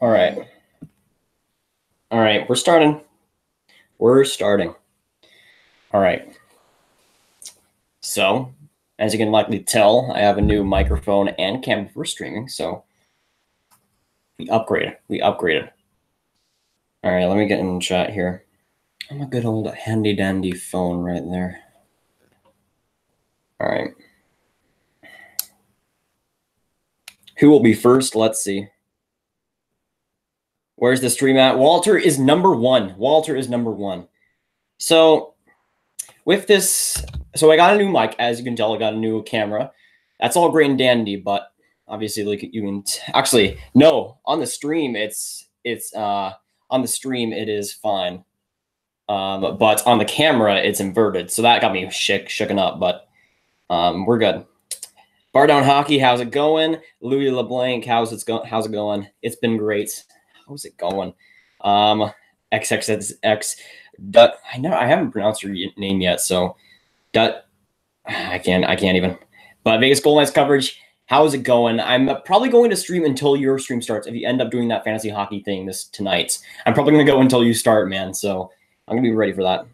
All right. All right, we're starting. We're starting. All right. So, as you can likely tell, I have a new microphone and camera for streaming, so we upgraded. All right, let me get in the chat here. I'm a good old handy-dandy phone right there. All right. Who will be first? Let's see. Where's the stream at? Walter is number one. Walter is number one. So, with this, so I got a new mic. As you can tell, I got a new camera. That's all great and dandy, but obviously, like you can actually no on the stream. It's on the stream it is fine, but on the camera it's inverted. So that got me shooken up. But we're good. Bar Down Hockey, how's it going? Louis LeBlanc, how's it going? It's been great. How's it going? XXX. I haven't pronounced your name yet, so I can't even. But Vegas Gold Knights coverage, how's it going? I'm probably going to stream until your stream starts. If you end up doing that fantasy hockey thing tonight, I'm probably going to go until you start, man. So I'm going to be ready for that.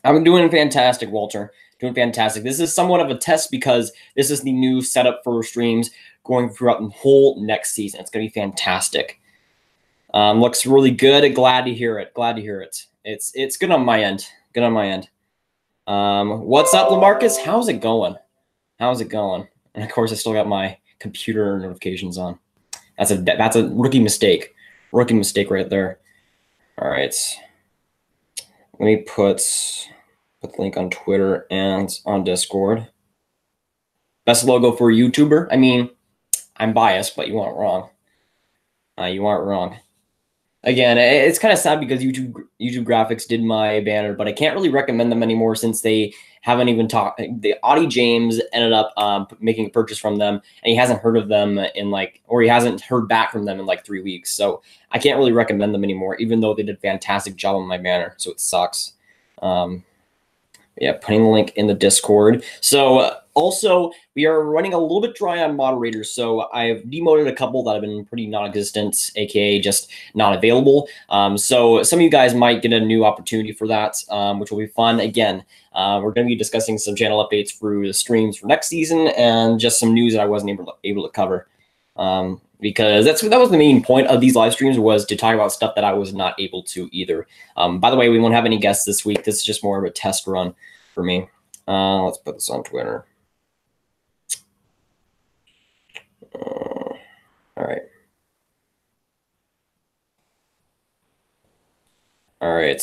I'm doing fantastic, Walter. Doing fantastic. This is somewhat of a test because this is the new setup for streams going throughout the whole next season. It's going to be fantastic. Looks really good. Glad to hear it. It's good on my end. What's up, LaMarcus? How's it going? And of course, I still got my computer notifications on. That's a rookie mistake. Rookie mistake right there. All right. Let me put the link on Twitter and on Discord. Best logo for a YouTuber. I mean, I'm biased, but you aren't wrong. Again, it's kind of sad because YouTube Graphics did my banner, but I can't really recommend them anymore since they haven't even talked. The Audie James ended up making a purchase from them, and he hasn't heard of them or he hasn't heard back from them in like 3 weeks. So I can't really recommend them anymore, even though they did a fantastic job on my banner. So it sucks. Yeah, putting the link in the Discord. So also, we are running a little bit dry on moderators. So I've demoted a couple that have been pretty non-existent, aka just not available. So some of you guys might get a new opportunity for that, which will be fun. Again, we're going to be discussing some channel updates through the streams for next season and just some news that I wasn't able to cover. Because that was the main point of these live streams, was to talk about stuff that I was not able to either. By the way, we won't have any guests this week. This is just more of a test run for me. Let's put this on Twitter. All right.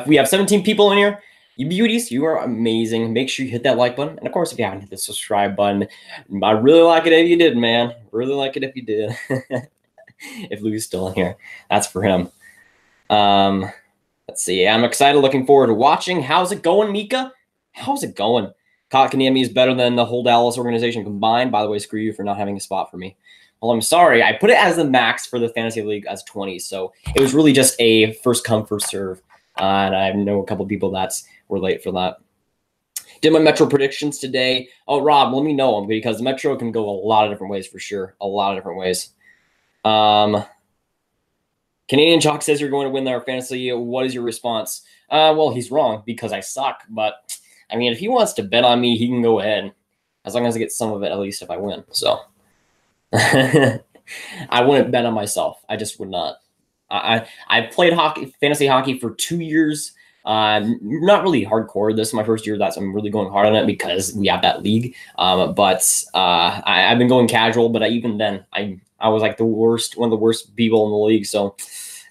We have 17 people in here. You beauties, you are amazing. Make sure you hit that like button. And of course, if you haven't hit the subscribe button, I really like it if you did, man. Really like it if you did. If Louis is still in here, that's for him. Let's see. I'm excited, looking forward to watching. How's it going, Mika? How's it going? Kotkaniemi is better than the whole Dallas organization combined. By the way, screw you for not having a spot for me. Well, I'm sorry. I put it as the max for the fantasy league as 20, so it was really just a first come, first serve. And I know a couple people that were late for that. Did my Metro predictions today. Oh, Rob, let me know them because the Metro can go a lot of different ways for sure. A lot of different ways. Canadian Chalk says you're going to win their fantasy. What is your response? Well, he's wrong because I suck. But, I mean, if he wants to bet on me, he can go ahead. As long as I get some of it, at least if I win. So, I wouldn't bet on myself. I just would not. I played fantasy hockey for 2 years. Not really hardcore. This is my first year that I'm really going hard on it because we have that league. But I've been going casual. But even then, I was like one of the worst people in the league. So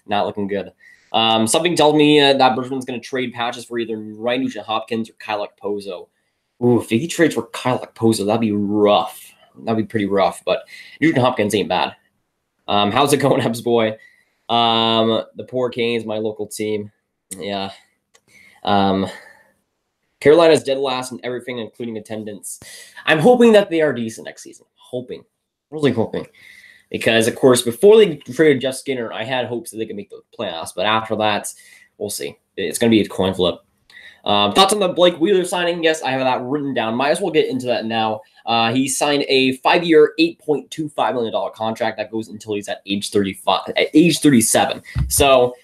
not looking good. Something tells me that Bergman's going to trade patches for either Ryan Nugent-Hopkins or Kyle Okposo. Ooh, if he trades for Kyle Okposo, that'd be rough. That'd be pretty rough. But Nugent-Hopkins ain't bad. How's it going, Hebs boy? The poor Canes, my local team. Yeah. Carolina's dead last in everything, including attendance. I'm hoping that they are decent next season. Really hoping. Because, of course, before they traded Jeff Skinner, I had hopes that they could make the playoffs. But after that, we'll see. It's going to be a coin flip. Thoughts on the Blake Wheeler signing? Yes, I have that written down. Might as well get into that now. He signed a 5-year, $8.25 million contract that goes until he's at age 37. So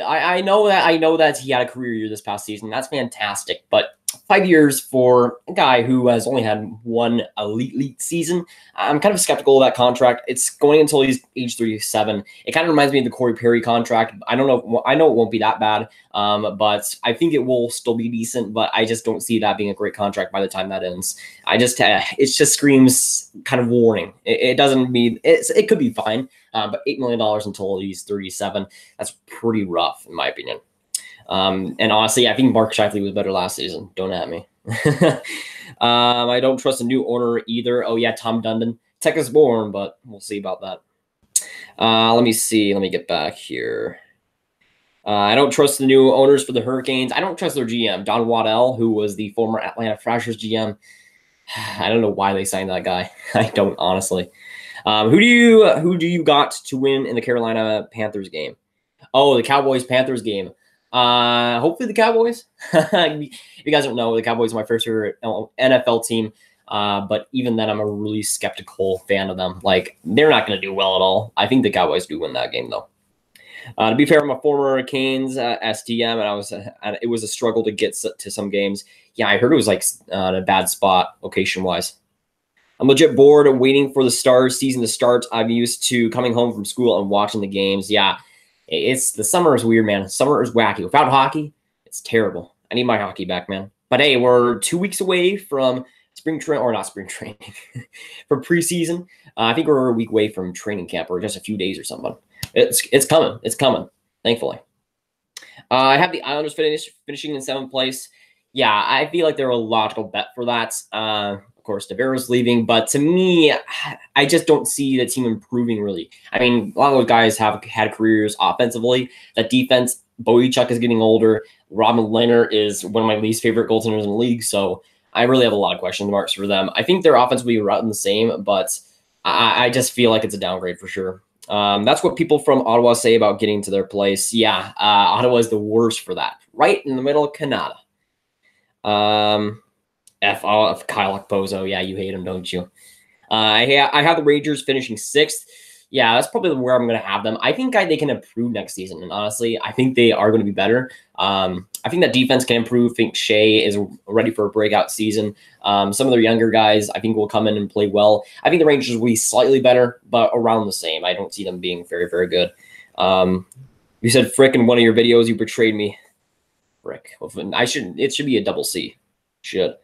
I know that he had a career year this past season. That's fantastic. But 5 years for a guy who has only had one elite season, I'm kind of skeptical of that contract. It's going until he's age 37. It kind of reminds me of the Corey Perry contract. I don't know. I know it won't be that bad, but I think it will still be decent. But I just don't see that being a great contract by the time that ends. It just screams kind of warning. It doesn't mean it could be fine, but $8 million until he's 37. That's pretty rough in my opinion. And honestly, I think Mark Scheifele was better last season. Don't at me. I don't trust a new owner either. Oh yeah, Tom Dundon, Texas born, but we'll see about that. Let me see. Let me get back here. I don't trust the new owners for the Hurricanes. I don't trust their GM, Don Waddell, who was the former Atlanta Thrashers GM. I don't know why they signed that guy. I don't, honestly. Who do you got to win in the Carolina Panthers game? Oh, the Cowboys-Panthers game. Hopefully the Cowboys. If you guys don't know, the Cowboys are my first favorite NFL team. But even then, I'm a really skeptical fan of them. Like, they're not going to do well at all. I think the Cowboys do win that game, though. To be fair, I'm a former Canes STM, and it was a struggle to get to some games. Yeah, I heard it was like in a bad spot location-wise. I'm legit bored of waiting for the Stars season to start. I'm used to coming home from school and watching the games. Yeah. The summer is weird, man. Summer is wacky. Without hockey, it's terrible. I need my hockey back, man. But hey, we're 2 weeks away from from preseason. I think we're a week away from training camp, or just a few days or something. It's coming. It's coming. Thankfully, I have the Islanders finishing in 7th place. Yeah, I feel like they're a logical bet for that. Of course, Tavares leaving, but to me, I just don't see the team improving really. I mean, a lot of those guys have had careers offensively. That defense, Boychuk is getting older. Robin Lehner is one of my least favorite goaltenders in the league, so I really have a lot of question marks for them. I think their offense will be right in the same, but I just feel like it's a downgrade for sure. That's what people from Ottawa say about getting to their place. Yeah, Ottawa is the worst for that. Right in the middle of Canada. F Kyle Okposo. Yeah, you hate him, don't you? I have the Rangers finishing 6th. Yeah, that's probably where I'm going to have them. I think they can improve next season, and honestly, I think they are going to be better. I think that defense can improve. I think Shea is ready for a breakout season. Some of their younger guys, I think, will come in and play well. I think the Rangers will be slightly better, but around the same. I don't see them being very, very good. You said frick in one of your videos. You betrayed me. Frick. It should be a double C. Should.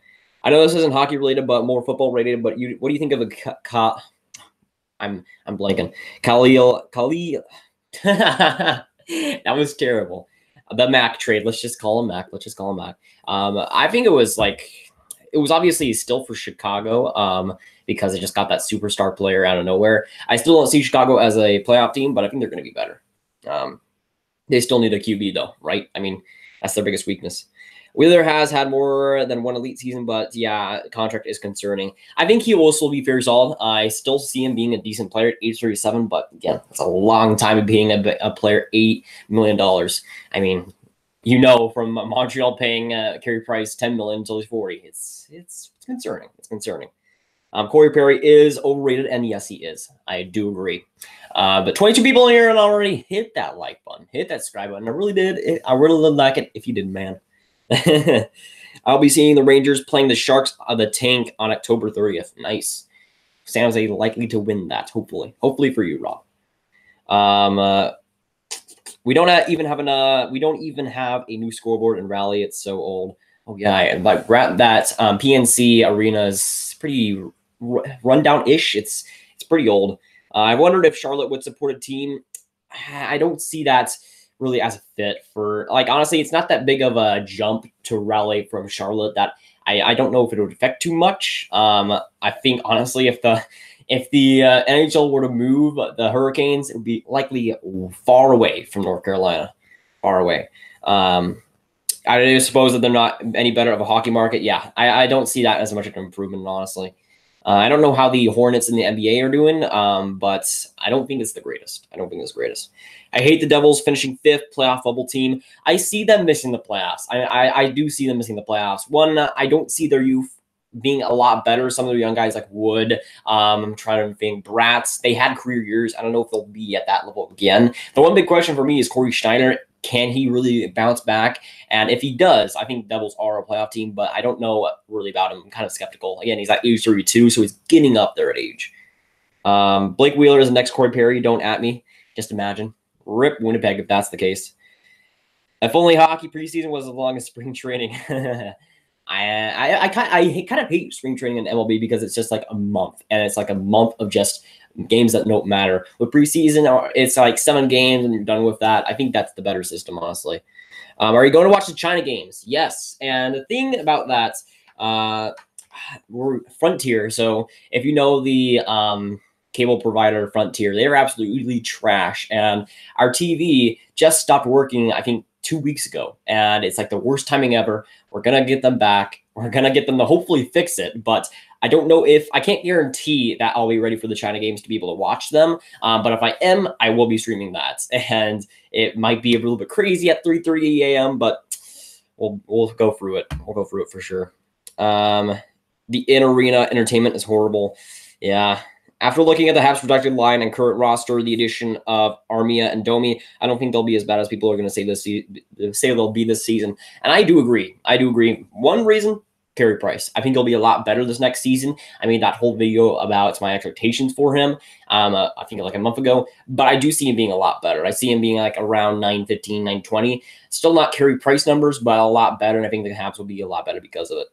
I know this isn't hockey related, but more football related. But what do you think of the I'm blanking. Khalil. That was terrible. The Mac trade. Let's just call him Mac. I think it was obviously still for Chicago because they just got that superstar player out of nowhere. I still don't see Chicago as a playoff team, but I think they're going to be better. They still need a QB though, right? I mean, that's their biggest weakness. Wheeler has had more than one elite season, but yeah, contract is concerning. I think he will still be very solid. I still see him being a decent player at age 37, but again, it's a long time of being a player, $8 million. I mean, from Montreal paying Carey Price $10 million until he's 40. It's concerning. It's concerning. Corey Perry is overrated, and yes, he is. I do agree. But 22 people here and already hit that like button, hit that subscribe button. I really did. I really would like it if you did, man. I'll be seeing the Rangers playing the Sharks of the Tank on October 30th. Nice. San Jose likely to win that, hopefully. Hopefully for you, Rob. We don't even have a new scoreboard in Raleigh. It's so old. Oh yeah, but that PNC arena is pretty rundown-ish. It's pretty old. I wondered if Charlotte would support a team. I don't see that really as a fit for, honestly, it's not that big of a jump to Raleigh from Charlotte that I don't know if it would affect too much. I think, honestly, if the NHL were to move the Hurricanes, it would be likely far away from North Carolina. Far away. I suppose that they're not any better of a hockey market. Yeah, I don't see that as much of an improvement, honestly. I don't know how the Hornets in the NBA are doing, but I don't think it's the greatest. I hate the Devils finishing 5th, playoff bubble team. I see them missing the playoffs. I do see them missing the playoffs. One, I don't see their youth being a lot better. Some of the young guys like Wood, I'm trying to think, Bratz, they had career years. I don't know if they'll be at that level again. The one big question for me is Corey Steiner. Can he really bounce back? And if he does, I think Devils are a playoff team, but I don't know really about him. I'm kind of skeptical. Again, he's at age 32, so he's getting up there at age. Blake Wheeler is the next Corey Perry. Don't at me. Just imagine. Rip Winnipeg if that's the case. If only hockey preseason was as long as spring training. I kind of hate spring training in MLB because it's just like a month, and it's like a month of just games that don't matter. With preseason, it's like 7 games and you're done with that. I think that's the better system, honestly. Are you going to watch the China games? Yes. And the thing about that, we're Frontier. So if you know the cable provider Frontier, they're absolutely trash. And our TV just stopped working, I think, 2 weeks ago. And it's like the worst timing ever. We're going to get them back. We're going to get them to hopefully fix it. But I don't know if I can't guarantee that I'll be ready for the China games to be able to watch them. But if I am, I will be streaming that. And it might be a little bit crazy at 3:30 a.m., but we'll go through it. We'll go through it for sure. The in-arena entertainment is horrible. Yeah. After looking at the Habs projected line and current roster, the addition of Armia and Domi, I don't think they'll be as bad as people are going to say they'll be this season. And I do agree. One reason, Carey Price. I think he'll be a lot better this next season. I made that whole video about my expectations for him, I think like a month ago. But I do see him being a lot better. I see him being like around 915, 920. Still not Carey Price numbers, but a lot better. And I think the Habs will be a lot better because of it.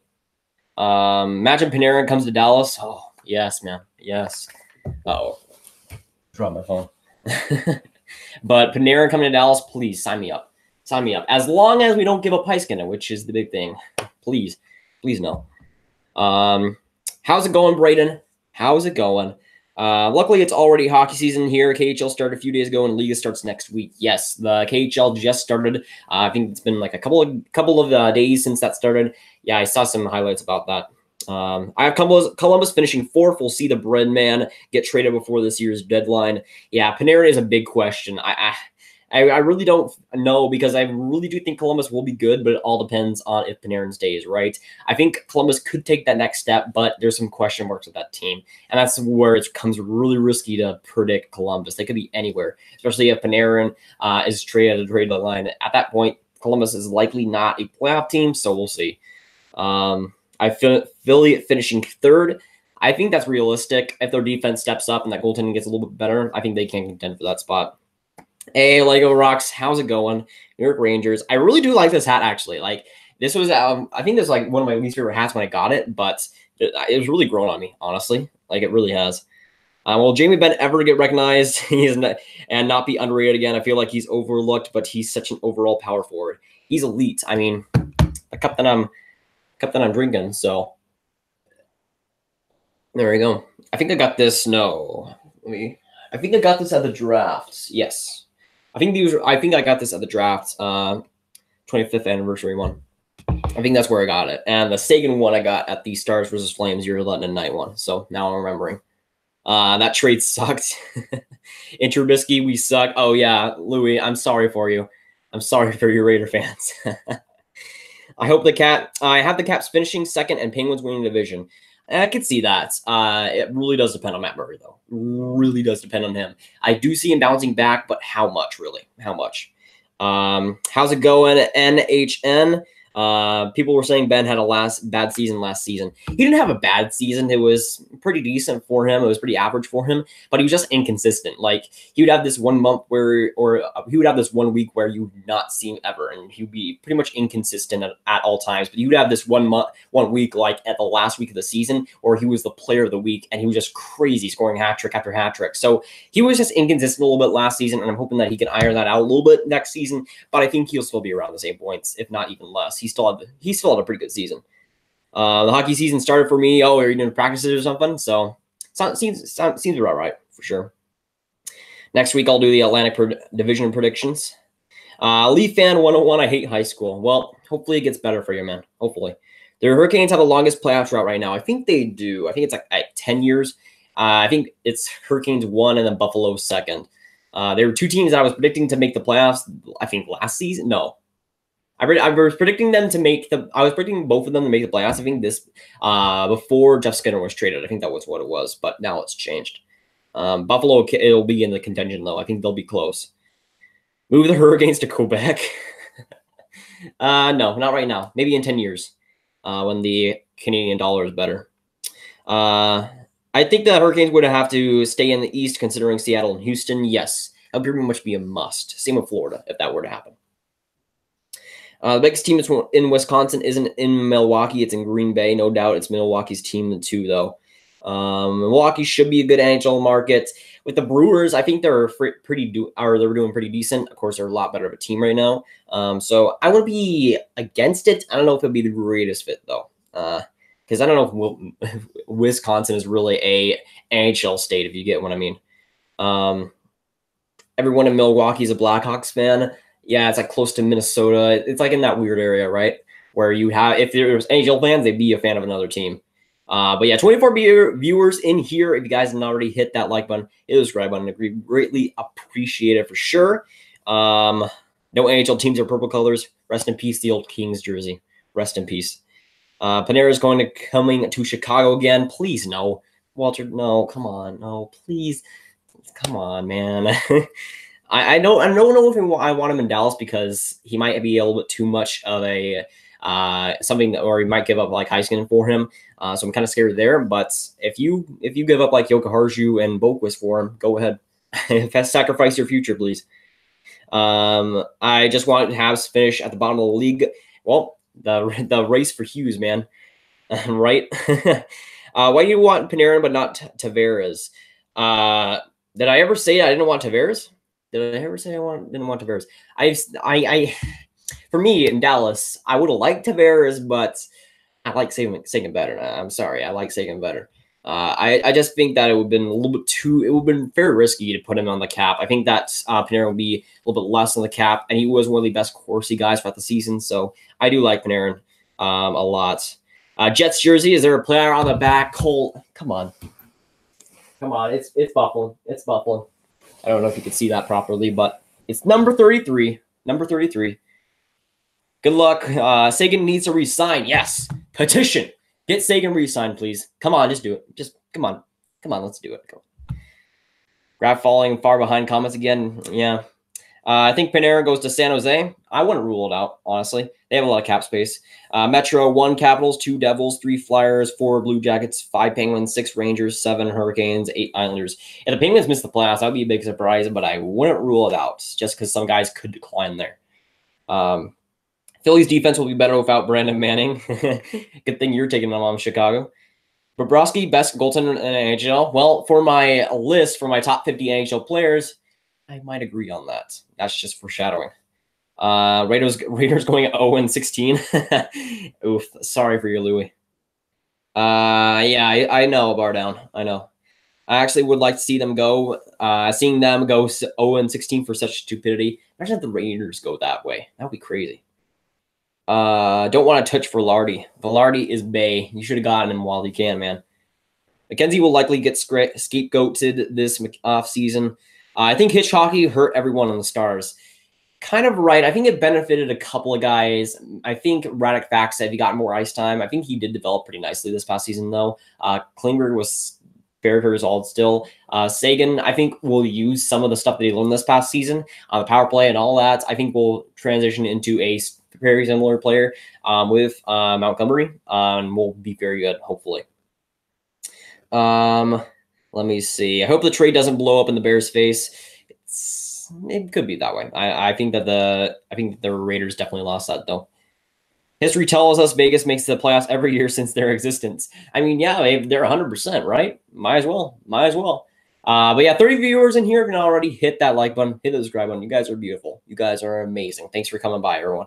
Imagine Panarin comes to Dallas. Oh, yes, man. Yes. Uh-oh. Drop my phone. But Panarin coming to Dallas, please sign me up. Sign me up. As long as we don't give up Heiskanen, which is the big thing. Please. Please no. How's it going, Braden? How's it going? Luckily, it's already hockey season here. KHL started a few days ago, and Liga starts next week. Yes, the KHL just started. I think it's been like a couple of days since that started. Yeah, I saw some highlights about that. I have Columbus finishing 4th. We'll see the bread man get traded before this year's deadline. Yeah, Panarin is a big question. I really don't know because I really do think Columbus will be good, but it all depends on if Panarin stays, right? I think Columbus could take that next step, but there's some question marks with that team. And that's where it becomes really risky to predict Columbus. They could be anywhere, especially if Panarin is traded at the trade deadline. At that point, Columbus is likely not a playoff team, so we'll see. I feel Philly finishing 3rd. I think that's realistic. If their defense steps up and that goaltending gets a little bit better, I think they can contend for that spot. Hey, Lego Rocks, how's it going? New York Rangers. I really do like this hat, actually. Like, this was, I think this is like one of my least favorite hats when I got it, but it was really grown on me, honestly. Like, it really has. Will Jamie Benn ever get recognized and not be underrated again? I feel like he's overlooked, but he's such an overall power forward. He's elite. I mean, the cup that I'm drinking, so there we go. I think I got this. No, I think I got this at the draft. Yes, I think I got this at the draft. 25th anniversary one. I think that's where I got it. And the Sagan one I got at the Stars versus Flames year 11 and night one. So now I'm remembering. That trade sucked. In Trubisky, we suck. Oh yeah, Louis, I'm sorry for you. I'm sorry for your Raider fans. I have the Caps finishing 2nd and Penguins winning the division. I could see that. It really does depend on Matt Murray, though. Really does depend on him. I do see him bouncing back, but how much, really? How much? How's it going, NHN? People were saying Ben had a bad season last season. He didn't have a bad season. It was pretty decent for him. It was pretty average for him, but he was just inconsistent. Like, he would have this 1 month he would have this 1 week where you would not see him ever, and he would be pretty much inconsistent at all times. But you would have this 1 week, like at the last week of the season, where he was the player of the week, and he was just crazy, scoring hat trick after hat trick. So he was just inconsistent a little bit last season, and I'm hoping that he can iron that out a little bit next season. But I think he'll still be around the same points, if not even less. He still had a pretty good season. The hockey season started for me. Oh, are you doing practices or something? So seems about right for sure. Next week I'll do the Atlantic Division predictions. Leaf fan 101. I hate high school. Well, hopefully it gets better for you, man. Hopefully. The Hurricanes have the longest playoff route right now. I think they do. I think it's like at 10 years. I think it's Hurricanes 1 and then Buffalo 2nd. There were two teams that I was predicting to make the playoffs, I think last season. No. I was predicting them to make I was predicting both of them to make the playoffs. I think this before Jeff Skinner was traded. I think that was what it was, but now it's changed. Buffalo, it'll be in the contention, though. I think they'll be close. Move the Hurricanes to Quebec. No, not right now. Maybe in 10 years when the Canadian dollar is better. I think the Hurricanes would have to stay in the East considering Seattle and Houston. Yes, that would pretty much be a must. Same with Florida if that were to happen. The biggest team in Wisconsin isn't in Milwaukee. It's in Green Bay. No doubt it's Milwaukee's team too, though. Milwaukee should be a good NHL market. With the Brewers, I think they're doing pretty decent. Of course, they're a lot better of a team right now. So I would be against it. I don't know if it'd be the greatest fit, though. Because I don't know if Wisconsin is really a NHL state, if you get what I mean. Everyone in Milwaukee is a Blackhawks fan. Yeah, it's like close to Minnesota. It's like in that weird area, right? Where you have, if there was NHL fans, they'd be a fan of another team. But yeah, 24 viewers in here. If you guys haven't already hit that like button, hit the subscribe button. I greatly appreciate it for sure. No NHL teams are purple colors. Rest in peace, the old Kings jersey. Rest in peace. Panera is coming to Chicago again. Please, no. Walter, no, come on. No, please. Come on, man. I don't know if I want him in Dallas because he might be a little bit too much of a something, or he might give up like Heiskanen for him. So I'm kind of scared there. But if you give up like Jokiharju and Boquist for him, go ahead. Sacrifice your future, please. I just want Habs finish at the bottom of the league. Well, the race for Hughes, man. Right? Why do you want Panarin but not Tavares? Did I ever say I didn't want Tavares? Did I ever say didn't want Tavares? For me in Dallas, I would have liked Tavares, but I like Sagan better. I'm sorry, I like Sagan better. I just think that it would have been a little bit too. It would have been very risky to put him on the cap. I think that Panarin would be a little bit less on the cap, and he was one of the best Corsi guys throughout the season. So I do like Panarin a lot. Jets jersey, is there a player on the back? Cole, come on, it's Buffalo. It's Buffalo. I don't know if you can see that properly, but it's number 33. Number 33. Good luck. Sagan needs to resign. Yes. Petition. Get Sagan re-signed, please. Come on, just do it. Just come on. Come on, let's do it. Go. Grav falling far behind comments again. Yeah. I think Panarin goes to San Jose. I wouldn't rule it out, honestly. They have a lot of cap space. Metro, 1 Capitals, 2 Devils, 3 Flyers, 4 Blue Jackets, 5 Penguins, 6 Rangers, 7 Hurricanes, 8 Islanders. If the Penguins miss the playoffs, that would be a big surprise, but I wouldn't rule it out just because some guys could decline there. Philly's defense will be better without Brandon Manning. Good thing you're taking them on Chicago. Bobrovsky, best goaltender in the NHL. Well, for my list, for my top 50 NHL players, I might agree on that. That's just foreshadowing. Raiders going 0-16. Oof, sorry for you, Louis. Yeah, I know, Bardown. I know. I actually would like to see them go. Seeing them go 0-16 for such stupidity. Imagine if the Raiders go that way. That would be crazy. Don't want to touch Velarde. Velarde is Bay. You should have gotten him while you can, man. McKenzie will likely get scapegoated this offseason. I think Hitch Hockey hurt everyone on the Stars. Kind of right. I think it benefited a couple of guys. I think Radek Fax said he got more ice time. I think he did develop pretty nicely this past season, though. Klingberg was fair to result still. Sagan, I think, will use some of the stuff that he learned this past season on the power play and all that. I think we'll transition into a very similar player with Montgomery, and will be very good, hopefully. Let me see. I hope the trade doesn't blow up in the Bears' face. It could be that way. I think that the Raiders definitely lost that, though. History tells us Vegas makes the playoffs every year since their existence. I mean, yeah, they're 100%, right? Might as well. But yeah, 30 viewers in here. If you can already hit that like button, hit the subscribe button. You guys are beautiful. You guys are amazing. Thanks for coming by, everyone.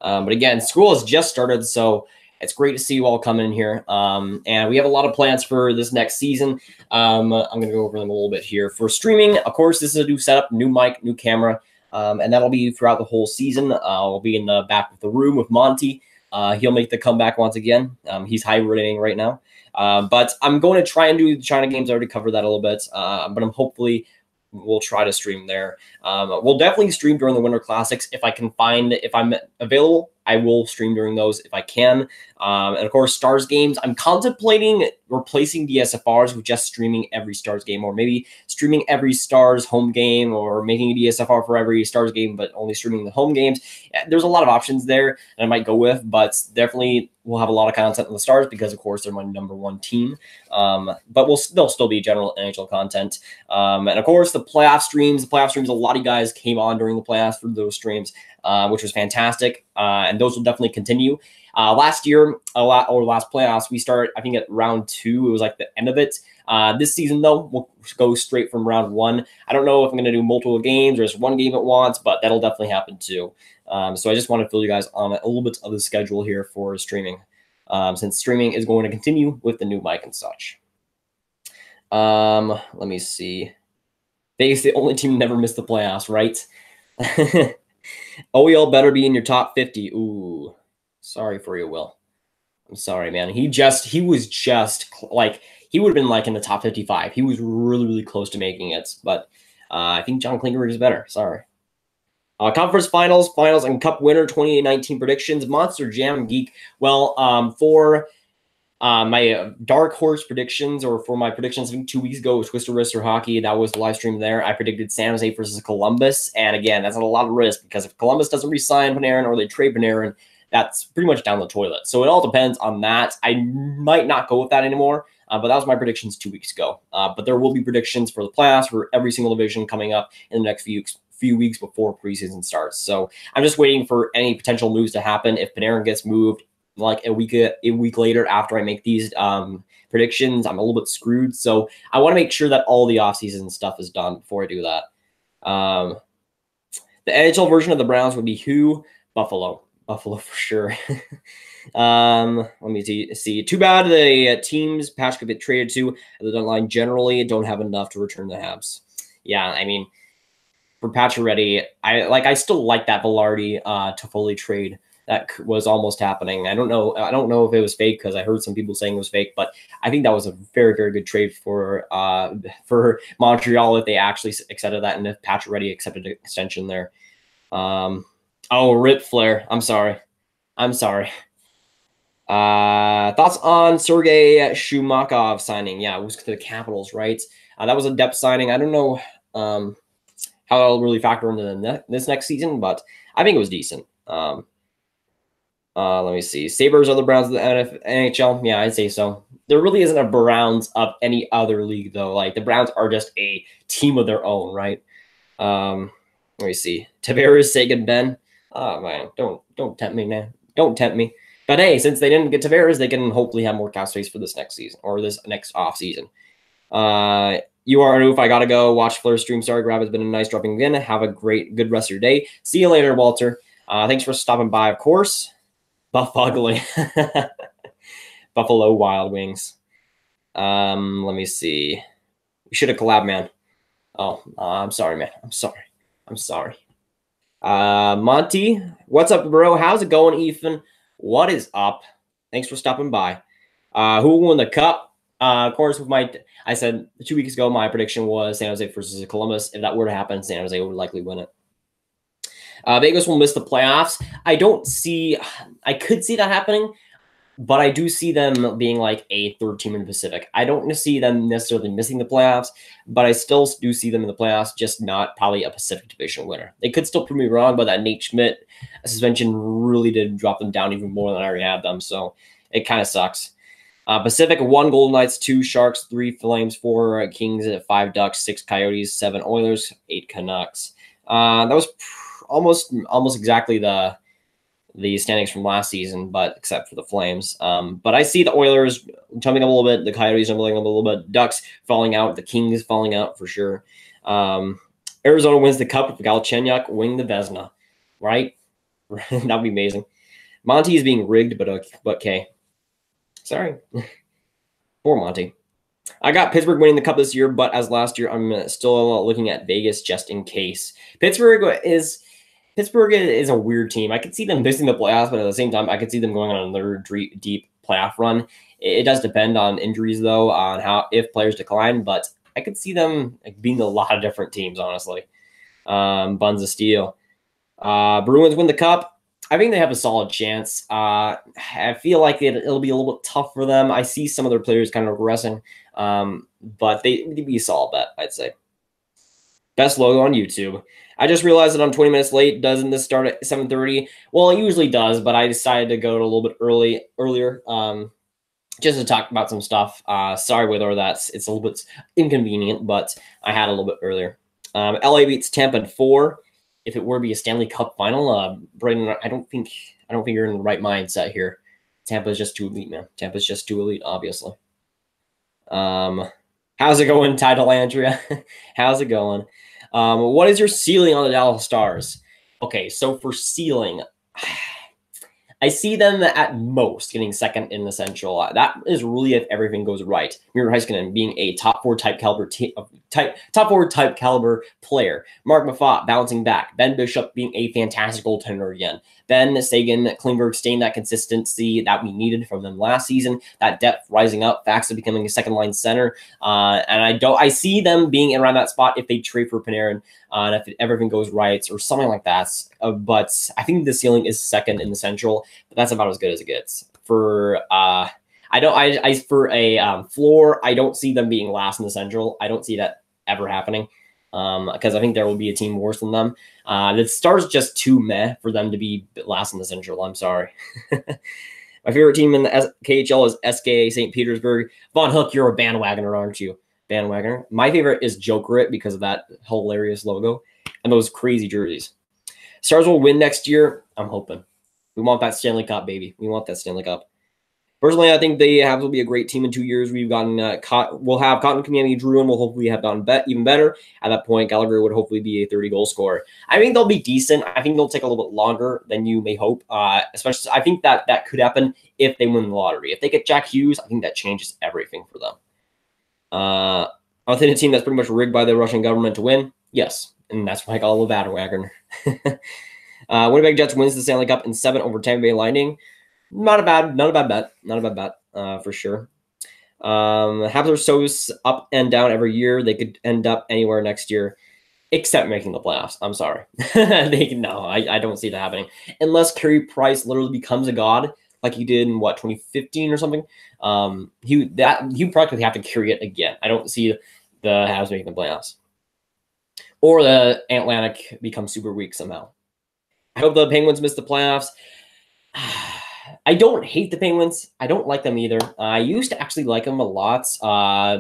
But again, school has just started, so it's great to see you all come in here. And we have a lot of plans for this next season. I'm going to go over them a little bit here. For streaming, of course, this is a new setup, new mic, new camera, and that'll be throughout the whole season. I'll be in the back of the room with Monty. He'll make the comeback once again. He's high rating right now. But I'm going to try and do the China games. I already covered that a little bit. But I'm hopefully we'll try to stream there. We'll definitely stream during the Winter Classics if I can find, if I'm available. I will stream during those if I can. And of course, Stars games. I'm contemplating replacing the SFRs with just streaming every Stars game, or maybe streaming every Stars home game, or making a DSFR for every Stars game, but only streaming the home games. There's a lot of options there that I might go with, but definitely we'll have a lot of content on the Stars because, of course, they're my #1 team. But they'll still be general NHL content. And of course, the playoff streams. A lot of guys came on during the playoffs for those streams, which was fantastic. And those will definitely continue. Last year, last playoffs, we started, I think, at round 2. It was like the end of it. This season, though, we'll go straight from round 1. I don't know if I'm going to do multiple games or just one game at once, but that'll definitely happen too. So I just want to fill you guys on a little bit of the schedule here for streaming, since streaming is going to continue with the new mic and such. Let me see. Vegas, the only team never missed the playoffs, right? OEL better be in your top 50. Ooh, sorry for you, Will. I'm sorry, man. He was just like, he would have been like in the top 55. He was really, really close to making it, but I think John Klingberg is better. Sorry. Conference finals, and cup winner 2019 predictions. Monster Jam Geek. Well, for my dark horse predictions, or for my predictions, I think 2 weeks ago was Twister Wrister Hockey. That was the live stream there. I predicted San Jose versus Columbus. And again, that's a lot of risk because if Columbus doesn't re-sign Panarin or they trade Panarin, that's pretty much down the toilet. So it all depends on that. I might not go with that anymore. But that was my predictions 2 weeks ago. But there will be predictions for the playoffs for every single division coming up in the next few weeks before preseason starts. So I'm just waiting for any potential moves to happen. If Panarin gets moved like a week later after I make these predictions, I'm a little bit screwed. So I want to make sure that all the offseason stuff is done before I do that. The NHL version of the Browns would be who? Buffalo for sure. Let me see. Too bad the teams Patch could get traded to at the deadline generally don't have enough to return the Habs. Yeah, I mean, for Pacioretty, I still like that Velarde to fully trade that was almost happening. I don't know if it was fake because I heard some people saying it was fake, but I think that was a very, very good trade for Montreal if they actually accepted that, and if Pacioretty accepted an extension there. Oh, rip Flair. I'm sorry. Thoughts on Sergei Shumakov signing? Yeah, it was to the Capitals, right? That was a depth signing. I don't know how that'll really factor into this next season, but I think it was decent. Let me see. Sabres are the Browns of the NHL. Yeah, I'd say so. There really isn't a Browns of any other league, though. Like, the Browns are just a team of their own, right? Let me see. Tavares, Sagan, Ben. Oh, man. Don't tempt me, man. Don't tempt me. But hey, since they didn't get Tavares, they can hopefully have more cap space for this next season, or this next off season. You are an oof. I gotta go watch Flair stream. Sorry, Grav, has been a nice dropping in. Have a good rest of your day. See you later, Walter. Thanks for stopping by, of course. Buff Ugly. Buffalo Wild Wings. Let me see. We should have collabed, man. Oh, I'm sorry, man. I'm sorry. Monty, what's up, bro? How's it going, Ethan? What is up? Thanks for stopping by. Who will win the cup? Of course, I said 2 weeks ago, my prediction was San Jose versus Columbus. If that were to happen, San Jose would likely win it. Vegas will miss the playoffs. I could see that happening, but I do see them being like a third team in the Pacific. I don't see them necessarily missing the playoffs, but I still do see them in the playoffs, just not probably a Pacific Division winner. They could still prove me wrong, but that Nate Schmidt suspension really did drop them down even more than I already had them, so it kind of sucks. Pacific, 1 Golden Knights, 2 Sharks, 3 Flames, 4 Kings, 5 Ducks, 6 Coyotes, 7 Oilers, 8 Canucks. That was almost exactly the standings from last season, but except for the Flames. But I see the Oilers jumping up a little bit, the Coyotes jumping up a little bit, Ducks falling out, the Kings falling out for sure. Arizona wins the Cup with Galchenyuk winning the Vezina, right? That'd be amazing. Monty is being rigged, but okay. Sorry. Poor Monty. I got Pittsburgh winning the Cup this year, but as last year, I'm still looking at Vegas just in case. Pittsburgh is Pittsburgh is a weird team. I could see them missing the playoffs, but at the same time, I could see them going on another deep playoff run. It does depend on injuries, though, on if players decline, but I could see them being a lot of different teams, honestly. Buns of Steel. Bruins win the Cup. I think they have a solid chance. I feel like it'll be a little bit tough for them. I see some of their players kind of regressing, but they'd be a solid bet, I'd say. Best logo on YouTube. I just realized that I'm 20 minutes late. Doesn't this start at 7:30? Well, it usually does, but I decided to go to a little bit earlier, just to talk about some stuff. Sorry whether it's a little bit inconvenient, but I had a little bit earlier. LA beats Tampa in 4. If it were to be a Stanley Cup final, Brayden, I don't think you're in the right mindset here. Tampa's just too elite, man. Tampa's just too elite, obviously. How's it going, Title Andrea? How's it going? What is your ceiling on the Dallas Stars? Okay, so for ceiling, I see them at most getting second in the Central. That is really if everything goes right. Miro Heiskanen being a top four type caliber player. Mark Mafat bouncing back. Ben Bishop being a fantastic goaltender again. Ben Sagan, Klingberg staying that consistency that we needed from them last season. That depth rising up. Faxa becoming a second line center. And I see them being around that spot if they trade for Panarin. And if everything goes right or something like that. But I think the ceiling is second in the Central, but that's about as good as it gets. For for a floor, I don't see them being last in the Central. I don't see that ever happening because I think there will be a team worse than them. The Stars just too meh for them to be last in the Central. I'm sorry. My favorite team in the KHL is SKA St. Petersburg. Von Hook, you're a bandwagoner, aren't you? Bandwagoner. My favorite is Jokerit because of that hilarious logo and those crazy jerseys. Stars will win next year. I'm hoping. We want that Stanley Cup, baby. We want that Stanley Cup. Personally, I think the Habs will be a great team in 2 years. We've gotten we'll have Cotton Kamiemi, Drew, and we'll hopefully have gotten even better. At that point, Gallagher would hopefully be a 30-goal scorer. I think they'll be decent. I think they'll take a little bit longer than you may hope. Especially, I think that could happen if they win the lottery. If they get Jack Hughes, I think that changes everything for them. I think a team that's pretty much rigged by the Russian government to win. Yes, and that's why I call it a bandwagoner. Winnipeg Jets wins the Stanley Cup in 7 over Tampa Bay Lightning. Not a bad bet. Not a bad bet for sure. Habs are so up and down every year. They could end up anywhere next year, except making the playoffs. I'm sorry. I don't see that happening unless Carey Price literally becomes a god, like he did in 2015 or something. He practically have to carry it again. I don't see the Habs making the playoffs, or the Atlantic becomes super weak somehow. I hope the Penguins miss the playoffs. I don't hate the Penguins. I don't like them either. I used to actually like them a lot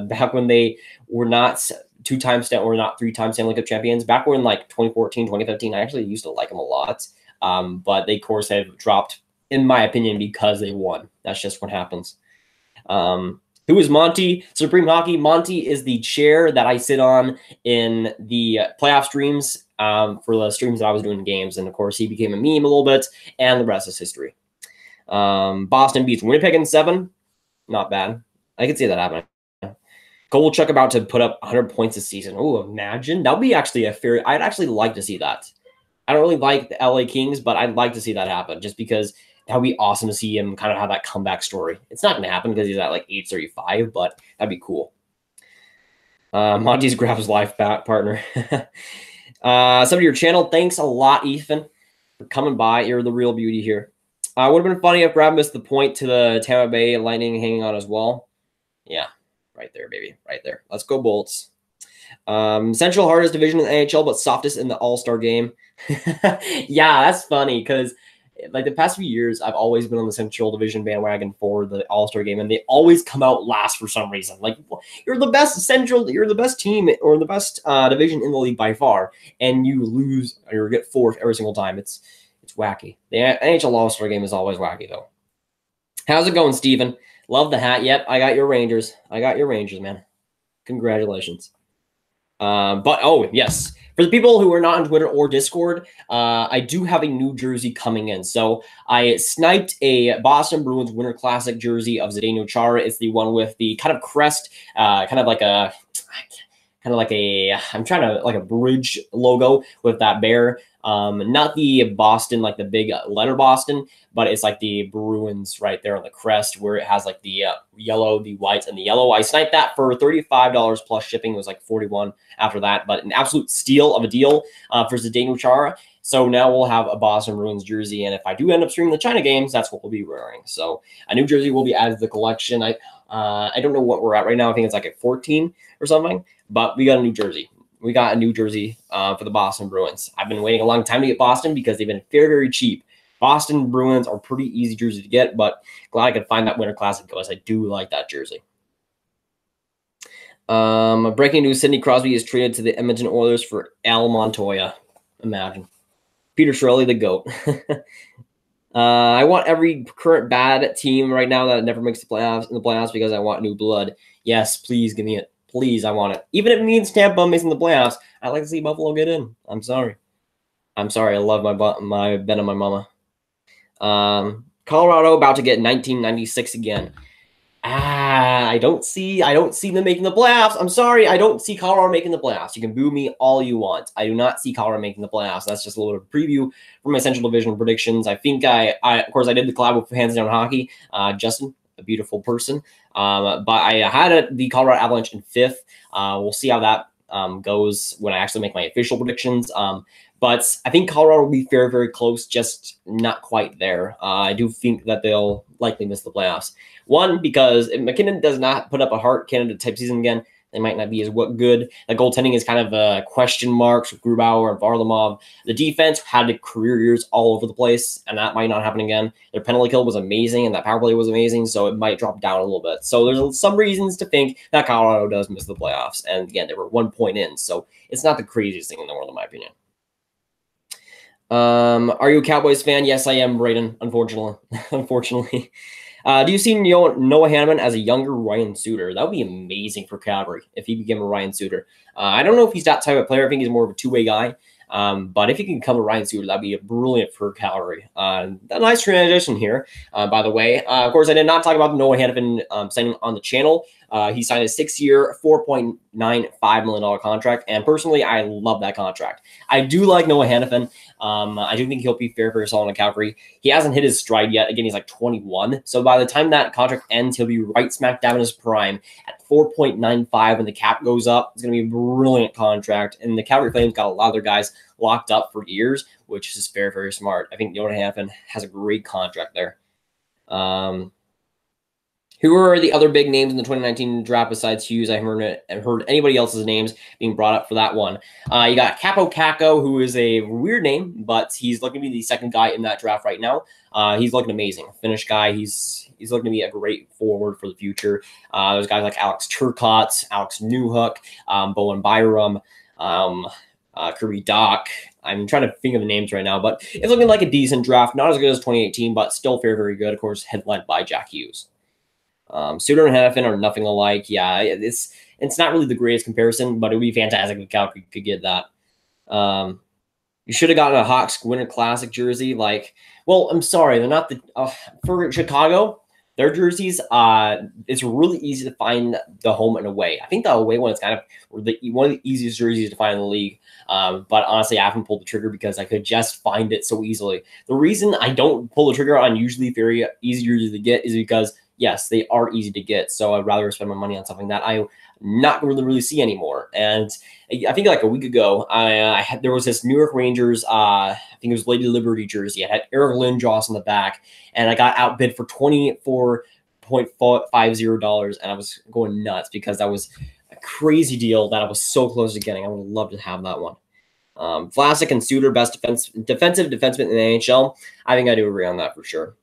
back when they were not 2-time or not 3-time Stanley Cup champions. Back when 2014, 2015, I actually used to like them a lot. But they, of course, have dropped, in my opinion, because they won. That's just what happens. Who is Monty? Supreme Hockey. Monty is the chair that I sit on in the playoff streams for the streams that I was doing games. And, of course, he became a meme a little bit, and the rest is history. Boston beats Winnipeg in 7. Not bad. I could see that happening. Kovalchuk about to put up 100 points this season. Oh, imagine. That would be actually I'd actually like to see that. I don't really like the LA Kings, but I'd like to see that happen just because that would be awesome to see him kind of have that comeback story. It's not going to happen because he's at age 35, but that'd be cool. Monty's Grav's life partner. Some of your channel. Thanks a lot, Ethan, for coming by. You're the real beauty here. Would have been funny if Grav missed the point to the Tampa Bay Lightning hanging on as well. Yeah, right there, baby. Right there. Let's go, Bolts. Central hardest division in the NHL, but softest in the All-Star game. Yeah, that's funny because the past few years, I've always been on the Central Division bandwagon for the All-Star game, and they always come out last for some reason. You're the best Central, you're the best team or the best division in the league by far, and you lose or get fourth every single time. It's wacky. The NHL All-Star game is always wacky, though. How's it going, Steven? Love the hat. Yep, I got your Rangers. Man. Congratulations. But, oh, yes. For the people who are not on Twitter or Discord, I do have a new jersey coming in. So I sniped a Boston Bruins Winter Classic jersey of Zdeno Chara. It's the one with the kind of crest, kind of like a kind of like like a bridge logo with that bear. Not the Boston, like the big letter Boston, but it's like the Bruins right there on the crest where it has like the yellow, the whites, and the yellow. I sniped that for $35 plus shipping. It was like 41 after that, but an absolute steal of a deal for Zdeno Chara. So now we'll have a Boston Bruins jersey, and if I do end up streaming the China games, that's what we'll be wearing. So a new jersey will be added to the collection. I don't know what we're at right now. I think it's like at 14 or something, but we got a new jersey. We got a new jersey for the Boston Bruins. I've been waiting a long time to get Boston because they've been very, very cheap. Boston Bruins are pretty easy jersey to get, but glad I could find that Winter Classic because I do like that jersey. Breaking news, Sidney Crosby is traded to the Edmonton Oilers for Al Montoya. Imagine. Peter Chiarelli, the GOAT. I want every current bad team right now that never makes the playoffs because I want new blood. Yes, please give me it. Please, I want it. Even if it means Tampa missing the playoffs, I'd like to see Buffalo get in. I'm sorry. I love my Ben and my mama. Colorado about to get 1996 again. I don't see them making the playoffs. I'm sorry. I don't see Colorado making the playoffs. You can boo me all you want. I do not see Colorado making the playoffs. That's just a little bit of preview for my Central Division predictions. I think of course, I did the collab with Hands Down Hockey. Justin, a beautiful person. But I had the Colorado Avalanche in 5th. We'll see how that goes when I actually make my official predictions. But I think Colorado will be very, very close, just not quite there. I do think that they'll likely miss the playoffs. One, because if McKinnon does not put up a Hart Canada type season again, they might not be as good. The goaltending is kind of question marks with Grubauer and Varlamov. The defense had career years all over the place, and that might not happen again. Their penalty kill was amazing, and that power play was amazing, so it might drop down a little bit. So there's some reasons to think that Colorado does miss the playoffs. And again, they were 1 point in, so it's not the craziest thing in the world, in my opinion. Are you a Cowboys fan? Yes, I am, Brayden, unfortunately. Unfortunately. Do you see Noah Hanneman as a younger Ryan Suter? That would be amazing for Calgary if he became a Ryan Suter. I don't know if he's that type of player. I think he's more of a two-way guy. But if he can become a Ryan Suter, that'd be brilliant for Calgary. A nice transition here, by the way. Of course, I did not talk about the Noah Hanneman signing on the channel. He signed a 6-year, $4.95 million contract, and personally, I love that contract. I do like Noah Hanneman. I do think he'll be very, very solid in Calgary. He hasn't hit his stride yet. Again, he's like 21. So by the time that contract ends, he'll be right smack dab in his prime at 4.95 when the cap goes up. It's going to be a brilliant contract. And the Calgary Flames got a lot of their guys locked up for years, which is very, very smart. I think Noah Hanneman has a great contract there. Who are the other big names in the 2019 draft besides Hughes? I haven't heard anybody else's names being brought up for that one. You got Capo Caco, who is a weird name, but he's looking to be the second guy in that draft right now. He's looking amazing. Finnish guy. He's looking to be a great forward for the future. There's guys like Alex Turcotte, Alex Newhook, Bowen Byram, Kirby Doc. I'm trying to think of the names right now, but it's looking like a decent draft. Not as good as 2018, but still very, very good. Of course, headlined by Jack Hughes. Suter and Hanneman are nothing alike. Yeah, it's not really the greatest comparison, but it would be fantastic if Calgary could get that. You should have gotten a Hawks Winter Classic jersey. Well, I'm sorry, they're not the for Chicago. Their jerseys, it's really easy to find the home and away. I think the away one is kind of one of the easiest jerseys to find in the league. But honestly, I haven't pulled the trigger because I could just find it so easily. The reason I don't pull the trigger on usually very easy jerseys to get is because, yes, they are easy to get. So I'd rather spend my money on something that I not really see anymore. And I think like a week ago, there was this New York Rangers, I think it was Lady Liberty jersey. I had Eric Lindros on the back, and I got outbid for $24.50, and I was going nuts because that was a crazy deal that I was so close to getting. I would love to have that one. Vlasic and Suter, best defensive defenseman in the NHL. I think I do agree on that for sure.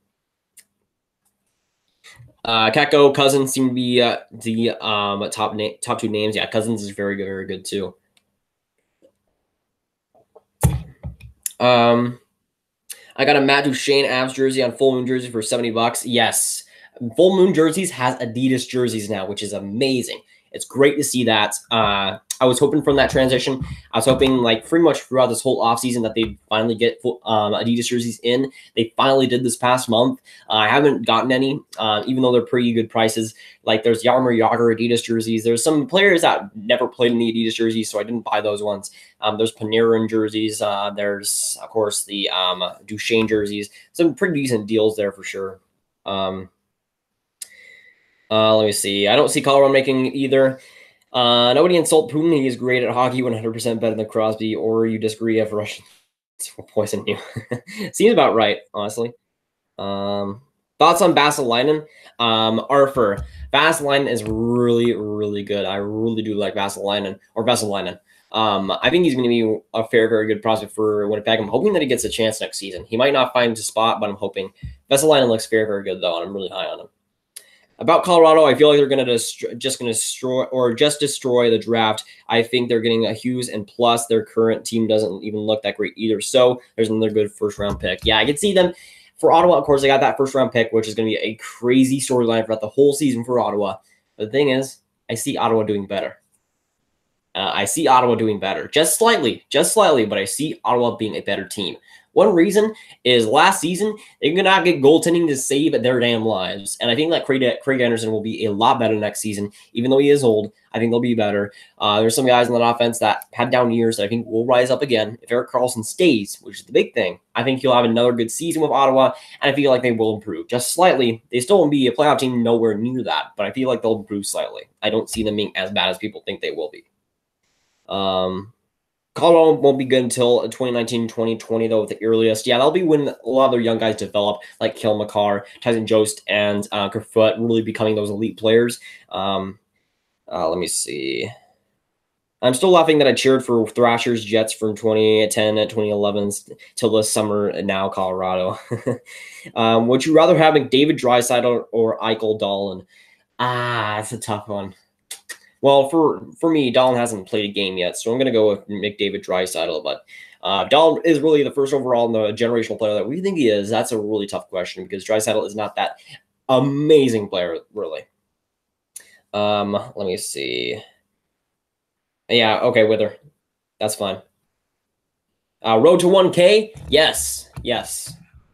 Kako, Cousins seem to be the top two names. Yeah, Cousins is very good too. I got a Matt Duchene Avs jersey on Full Moon jersey for $70. Yes, Full Moon jerseys has Adidas jerseys now, which is amazing. It's great to see that. I I was hoping from that transition. I was hoping like pretty much throughout this whole offseason that they'd finally get Adidas jerseys in. They finally did this past month. I haven't gotten any, even though they're pretty good prices. Like there's Jaromir Jagr Adidas jerseys. There's some players that never played in the Adidas jerseys, so I didn't buy those ones. There's Panarin jerseys. There's, of course, the Duchesne jerseys. Some pretty decent deals there for sure. Let me see. I don't see Colorado making either. Nobody insult Putin. He is great at hockey, 100% better than Crosby. Or you disagree if Russians will poison you. Seems about right, honestly. Thoughts on Vasalainen? Arthur. Vasalainen is really, really good. I really do like Vasalainen. I think he's going to be a very good prospect for Winnipeg. I'm hoping that he gets a chance next season. He might not find a spot, but I'm hoping. Vasalainen looks very good, though, and I'm really high on him. About Colorado, I feel like they're going to destroy the draft. I think they're getting a Hughes, and plus their current team doesn't even look that great either. So there's another good first-round pick. Yeah, I can see them. For Ottawa, of course, they got that first-round pick, which is going to be a crazy storyline throughout the whole season for Ottawa. But the thing is, I see Ottawa doing better. Just slightly, but I see Ottawa being a better team. One reason is last season, they could not get goaltending to save their damn lives. And I think that Craig Anderson will be a lot better next season. Even though he is old, I think they'll be better. There's some guys in that offense that had down years that I think will rise up again. If Erik Karlsson stays, which is the big thing, I think he'll have another good season with Ottawa, and I feel like they will improve. Just slightly. They still won't be a playoff team nowhere near that, but I feel like they'll improve slightly. I don't see them being as bad as people think they will be. Colorado won't be good until 2019-2020, though, at the earliest. Yeah, that'll be when a lot of their young guys develop, like Cale Makar, Tyson Jost, and Kerfoot, really becoming those elite players. Let me see. I'm still laughing that I cheered for Thrashers Jets from 2010 and 2011 till this summer, and now Colorado. Would you rather have McDavid, Draisaitl, or Eichel, Dahlin? That's a tough one. Well, for me, Dahlin hasn't played a game yet, so I'm going to go with McDavid, Draisaitl. But Dahlin is really the first overall and the generational player that we think he is. That's a really tough question because Draisaitl is not that amazing player, really. Let me see. Yeah, okay, Wither. That's fine. Road to 1K? Yes.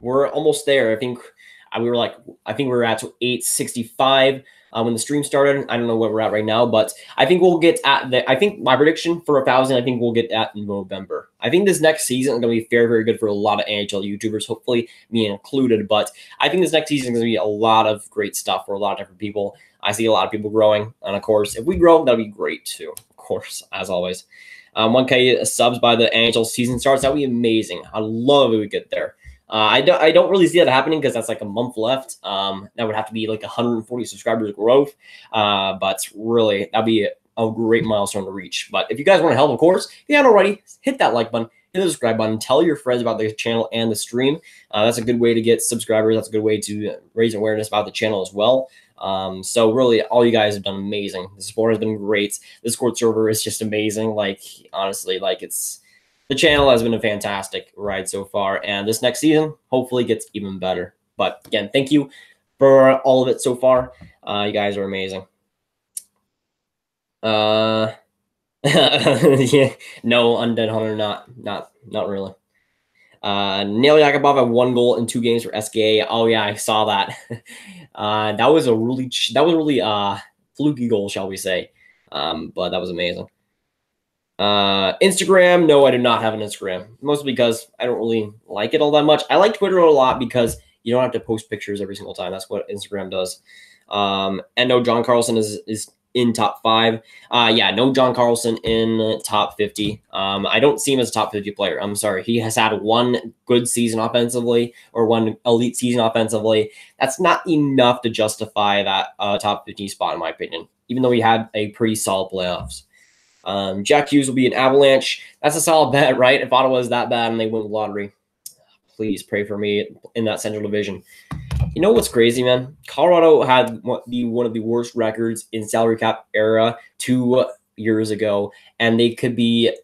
We're almost there. I think we were at 865. When the stream started. I don't know where we're at right now, but I think we'll get at I think my prediction for 1,000, I think we'll get at in November. I think this next season is going to be very good for a lot of NHL YouTubers, hopefully me included, but I think this next season is going to be a lot of great stuff for a lot of different people. I see a lot of people growing, and of course, if we grow, that'll be great too, of course, as always. 1K subs by the NHL season starts. That would be amazing. I'd love if we get there. I don't really see that happening because that's like a month left. That would have to be like 140 subscribers growth. But really, that'd be a great milestone to reach. But if you guys want to help, of course, if you haven't already, hit that like button, hit the subscribe button, tell your friends about the channel and the stream. That's a good way to get subscribers. That's a good way to raise awareness about the channel as well. So really, all you guys have done amazing. The support has been great. The Discord server is just amazing. Like, honestly, like the channel has been a fantastic ride so far, and this next season hopefully gets even better. But again, thank you for all of it so far. You guys are amazing. Yeah, no, Undead Hunter, not really. Neil Yakubov had 1 goal in 2 games for SKA. Oh yeah, I saw that. That was a really fluky goal, shall we say? But that was amazing. Instagram, no, I do not have an Instagram, mostly because I don't really like it all that much. I like Twitter a lot because you don't have to post pictures every single time. That's what Instagram does. And no, John Carlson is in top 5. Yeah, no John Carlson in top 50. I don't see him as a top 50 player. I'm sorry. He has had 1 good season offensively or 1 elite season offensively. That's not enough to justify that top 50 spot, in my opinion, even though he had a pretty solid playoffs. Jack Hughes will be an Avalanche. That's a solid bet, right? If Ottawa is that bad and they win the lottery, please pray for me in that Central Division. You know what's crazy, man? Colorado had one of the worst records in salary cap era 2 years ago, and they could be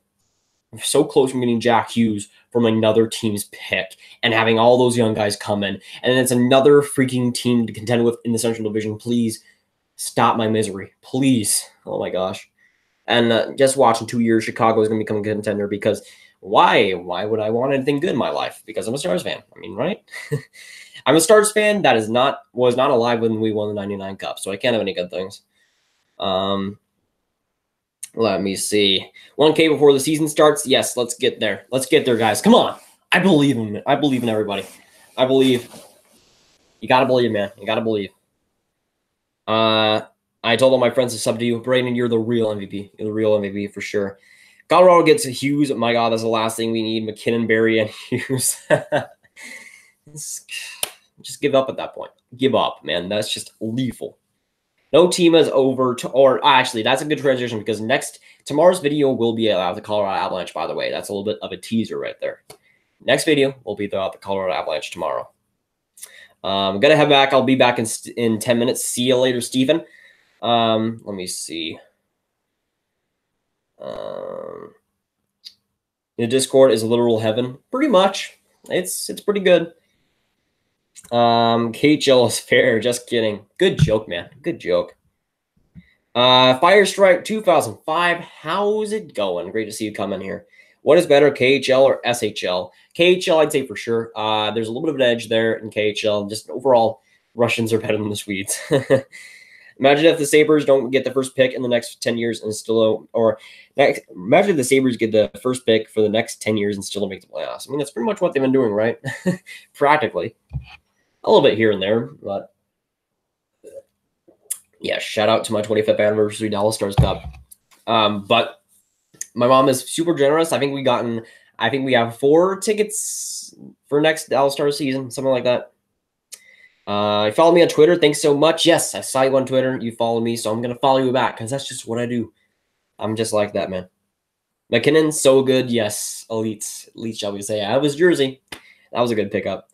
so close from getting Jack Hughes from another team's pick and having all those young guys come in. And then it's another freaking team to contend with in the Central Division. Please stop my misery. Please. Oh, my gosh. And just watch, in 2 years, Chicago is going to become a contender because why? Why would I want anything good in my life? Because I'm a Stars fan. I mean, right? I'm a Stars fan that was not alive when we won the 99 Cup, so I can't have any good things. Let me see. 1K before the season starts. Yes, let's get there. Let's get there, guys. Come on. I believe in it. I believe in everybody. I believe. You got to believe, man. You got to believe. I told all my friends to sub to you. Brayden, you're the real MVP. You're the real MVP for sure. Colorado gets Hughes. Oh my God, that's the last thing we need. McKinnon, Barry, and Hughes. Just give up at that point. Give up, man. That's just lethal. No team is over to, or actually, that's a good transition because tomorrow's video will be about the Colorado Avalanche, by the way. That's a little bit of a teaser right there. Next video will be about the Colorado Avalanche tomorrow. I'm going to head back. I'll be back in 10 minutes. See you later, Stephen. Let me see. The Discord is literal heaven. Pretty much. It's pretty good. KHL is fair. Just kidding. Good joke, man. Good joke. Fire Strike 2005. How's it going? Great to see you come in here. What is better, KHL or SHL? KHL, I'd say for sure. There's a little bit of an edge there in KHL. Just overall, Russians are better than the Swedes. Imagine if the Sabres don't get the first pick in the next 10 years and still, imagine if the Sabres get the first pick for the next 10 years and still don't make the playoffs. I mean, that's pretty much what they've been doing, right? Practically. A little bit here and there, but yeah, shout out to my 25th anniversary Dallas Stars Cup. But my mom is super generous. I think we have 4 tickets for next Dallas Stars season, something like that. You follow me on Twitter. Thanks so much. Yes, I saw you on Twitter. You follow me, so I'm going to follow you back because that's just what I do. I'm just like that, man. McKinnon, so good. Yes, elite, shall we say. I was Jersey. That was a good pickup.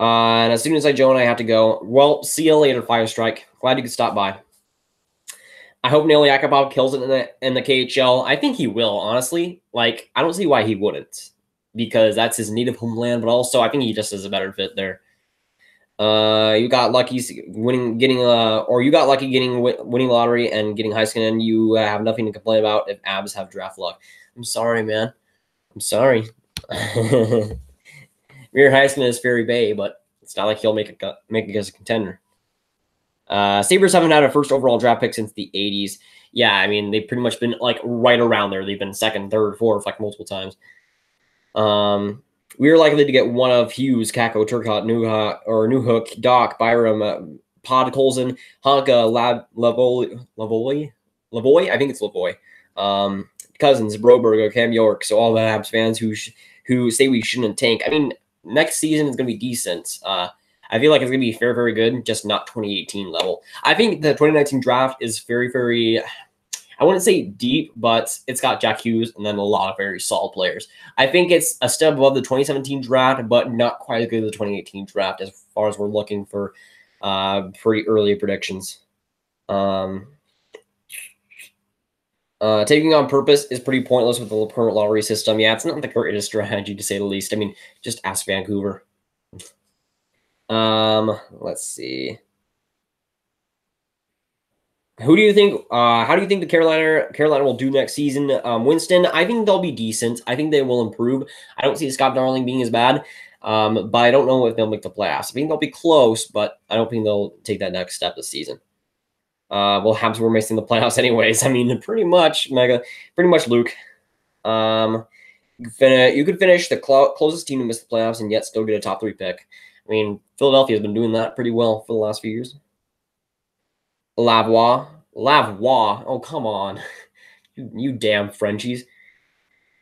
And as soon as I join, I have to go. Well, see you later, Fire Strike. Glad you could stop by. I hope Neil Yakubov kills it in the KHL. I think he will, honestly. Like, I don't see why he wouldn't, because that's his native homeland. But also, I think he just is a better fit there. You got lucky winning lottery and getting Heiskanen. You have nothing to complain about if Abs have draft luck. I'm sorry, man. I'm sorry. Mir Heiskanen is Fairy Bay, but it's not like he'll make it as a contender. Sabres haven't had a first overall draft pick since the 80s. Yeah, I mean, they've pretty much been like right around there. They've been second, third, fourth, like multiple times. We are likely to get one of Hughes, Kako, Turcotte, Newhook, Doc, Byram, Podkolzin, Honka, Lavoie. I think it's Lavoie. Cousins, Broberg, Cam York. So all the Habs fans who say we shouldn't tank. I mean, next season is going to be decent. I feel like it's going to be very, very good, just not 2018 level. I think the 2019 draft is very, very, I wouldn't say deep, but it's got Jack Hughes and then a lot of very solid players. I think it's a step above the 2017 draft, but not quite as good as the 2018 draft as far as we're looking for pretty early predictions. Taking on purpose is pretty pointless with the current lottery system. Yeah, it's not the greatest strategy, to say the least. I mean, just ask Vancouver. Let's see. Who do you think? How do you think the Carolina will do next season? Winston, I think they'll be decent. I think they will improve. I don't see Scott Darling being as bad, but I don't know if they'll make the playoffs. I think they'll be close, but I don't think they'll take that next step this season. Well, Habs were missing the playoffs anyways. I mean, pretty much, Luke. You could finish the closest team to miss the playoffs and yet still get a top 3 pick. I mean, Philadelphia has been doing that pretty well for the last few years. Lavoie. Oh, come on. You damn Frenchies.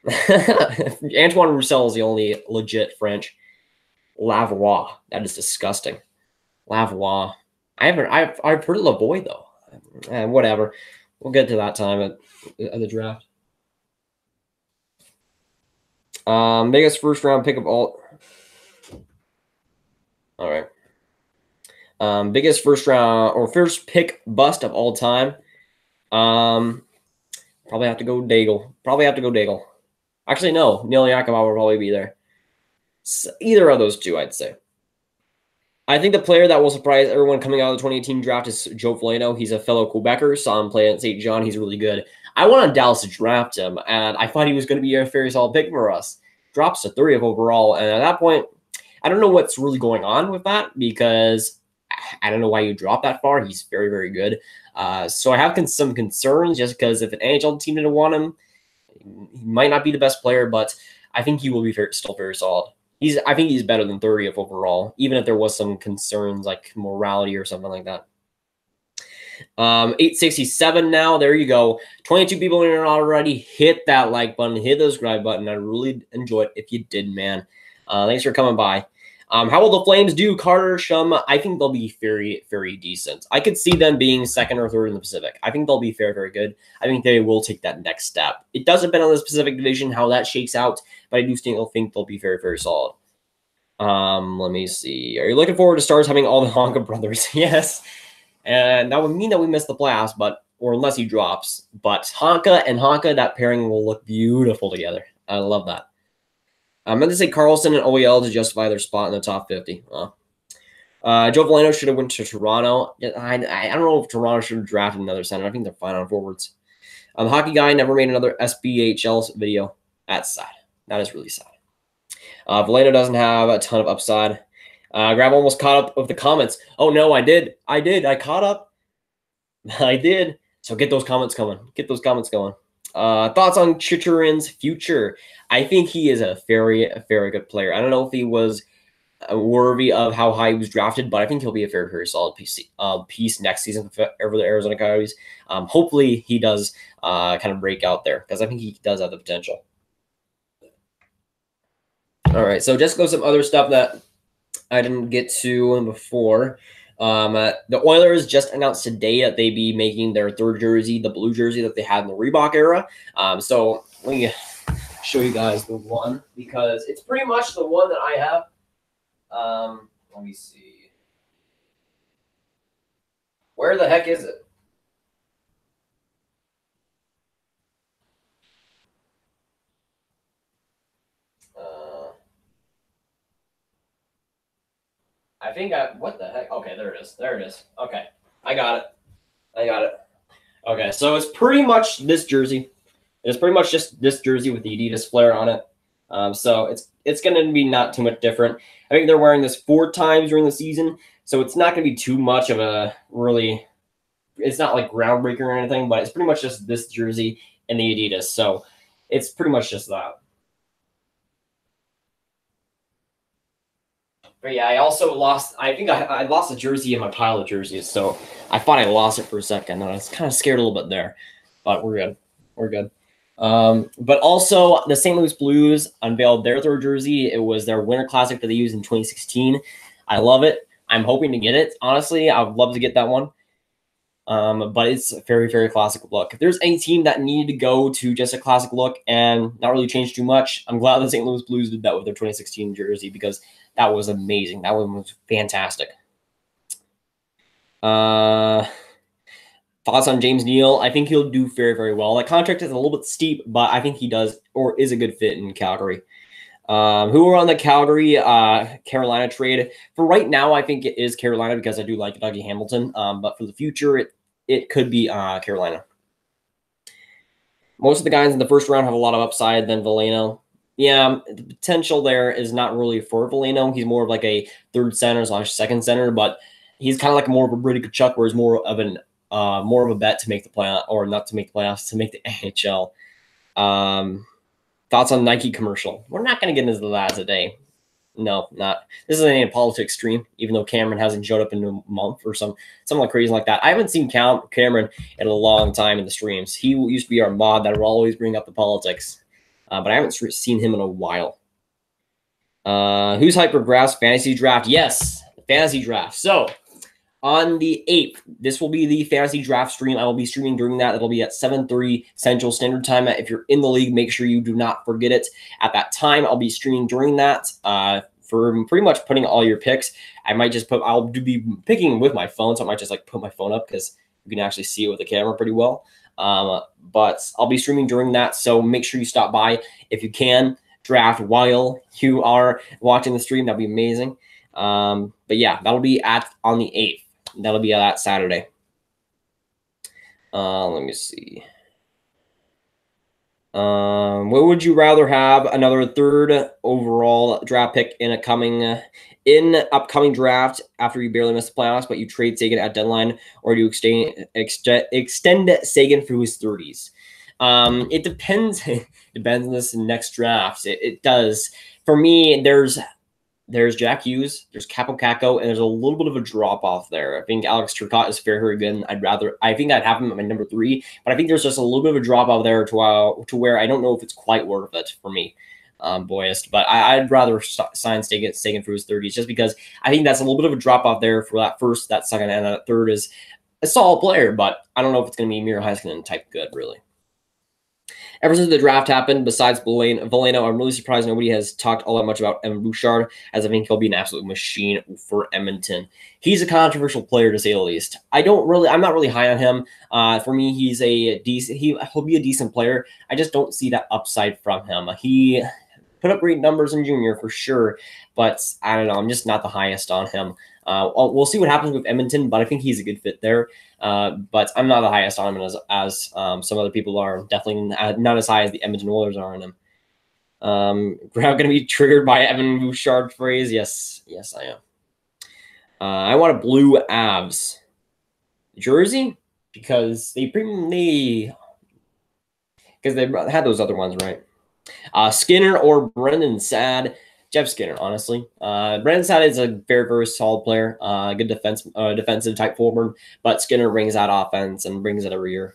Antoine Roussel is the only legit French. Lavoie. That is disgusting. Lavoie. I've heard of Lavoie, though. Whatever. We'll get to that time at the draft. Biggest first round pick of all. All right. Biggest first round or first pick bust of all time. Probably have to go Daigle. Actually, no. Neil Yakubov will probably be there. So either of those two, I'd say. I think the player that will surprise everyone coming out of the 2018 draft is Joe Flano. He's a fellow Quebecer. Saw him play at St. John. He's really good. I wanted Dallas to draft him, and I thought he was going to be a very solid pick for us. Drops to 30th overall, and at that point, I don't know what's really going on with that because I don't know why you drop that far. He's very, very good. So I have some concerns just because if an NHL team didn't want him, he might not be the best player, but I think he will be still very solid. I think he's better than 30th overall, even if there was some concerns like morality or something like that. 867 now. There you go. 22 people in here already. Hit that like button. Hit the subscribe button. I really enjoy it if you did, man. Thanks for coming by. How will the Flames do, Carter, Shum? I think they'll be very, very decent. I could see them being second or third in the Pacific. I think they'll be very, very good. I think they will take that next step. It does depend on the Pacific Division, how that shakes out, but I do still think they'll be very, very solid. Let me see. Are you looking forward to Stars having all the Honka brothers? Yes. And that would mean that we miss the playoffs, or unless he drops. But Honka and Honka, that pairing will look beautiful together. I love that. I meant to say Carlson and OEL to justify their spot in the top 50. Joe Veleno should have went to Toronto. I don't know if Toronto should have drafted another center. I think they're fine on forwards. The hockey guy never made another SBHL video. That's sad. That is really sad. Veleno doesn't have a ton of upside. Grav almost caught up with the comments. Oh, no, I did. I caught up. I did. So get those comments coming. Get those comments going. Thoughts on Chychrun's future? I think he is a very, very good player. I don't know if he was worthy of how high he was drafted, but I think he'll be a very, very solid piece next season for the Arizona Coyotes. Hopefully he does kind of break out there because I think he does have the potential. All right, so just go some other stuff that I didn't get to before. The Oilers just announced today that they'd be making their third jersey, the blue jersey that they had in the Reebok era. So let me show you guys the one because it's pretty much the one that I have. Let me see. Where the heck is it? I think what the heck? Okay, there it is. There it is. Okay, I got it. Okay, so it's pretty much this jersey. It's pretty much just this jersey with the Adidas flare on it. So it's going to be not too much different. I think they're wearing this 4 times during the season, so it's not going to be too much of a really. It's not like groundbreaker or anything, but it's pretty much just this jersey and the Adidas. So it's pretty much just that. But yeah, I also lost. I think I lost a jersey in my pile of jerseys, so I thought I lost it for a second. And I was kind of scared a little bit there, but we're good. We're good. But also, the St. Louis Blues unveiled their third jersey. It was their Winter Classic that they used in 2016. I love it. I'm hoping to get it. Honestly, I would love to get that one. But it's a very, very classic look. If there's any team that needed to go to just a classic look and not really change too much, I'm glad the St. Louis Blues did that with their 2016 jersey because that was amazing. That one was fantastic. Thoughts on James Neal? I think he'll do very, very well. That contract is a little bit steep, but I think he does or is a good fit in Calgary. Who are on the Calgary Carolina trade? For right now, I think it is Carolina because I do like Dougie Hamilton. But for the future, it could be Carolina. Most of the guys in the first round have a lot of upside than Veleno. Yeah, the potential there is not really for Veleno. He's more of like a third center / second center, but he's kind of like more of a Brady Tkachuk, where he's more of a bet to make the playoff or not to make the playoffs, to make the NHL. Thoughts on Nike commercial? We're not going to get into that today. No, not. This isn't a politics stream, even though Cameron hasn't showed up in a month or something like crazy like that. I haven't seen Cameron in a long time in the streams. He used to be our mod that would always bring up the politics, but I haven't seen him in a while. Who's hyped for Grav's fantasy draft? Yes, the fantasy draft. So on the 8th, this will be the fantasy draft stream. I will be streaming during that. It'll be at 7:30 Central Standard Time. If you're in the league, make sure you do not forget it. At that time, I'll be streaming during that for pretty much putting all your picks. I'll be picking with my phone, so I might just like put my phone up because you can actually see it with the camera pretty well. But I'll be streaming during that, so make sure you stop by if you can. Draft while you are watching the stream. That'd be amazing. But yeah, that'll be on the 8th. That'll be that Saturday. Let me see. What would you rather have? Another third overall draft pick in upcoming draft after you barely miss the playoffs, but you trade Sagan at deadline, or do you extend Sagan through his 30s? It depends. It depends on this next draft. It does. For me, there's Jack Hughes, there's Capo Caco, and there's a little bit of a drop off there. I think Alex Turcotte is very good. I think I'd have him at my number 3, but I think there's just a little bit of a drop off there to where I don't know if it's quite worth it for me, Boyist. But I'd rather sign Sagan through his 30s just because I think that's a little bit of a drop off there for that first, that second, and that third is a solid player, but I don't know if it's going to be Miro Heiskanen type good, really. Ever since the draft happened, besides Veleno, I'm really surprised nobody has talked all that much about Evan Bouchard, as I think he'll be an absolute machine for Edmonton. He's a controversial player, to say the least. I'm not really high on him. For me, he'll be a decent player. I just don't see that upside from him. He put up great numbers in junior for sure, but I don't know. I'm just not the highest on him. We'll see what happens with Edmonton, but I think he's a good fit there. But I'm not the highest on him as some other people are. Definitely not as high as the Edmonton Oilers are on him. Grav going to be triggered by Evan Bouchard phrase? Yes, I am. I want a blue Avs jersey because they had those other ones, right? Skinner or Brendan Saad. Jeff Skinner, honestly. Brendan Saad is a very, very solid player, good defensive type forward, but Skinner brings that offense and brings it every year.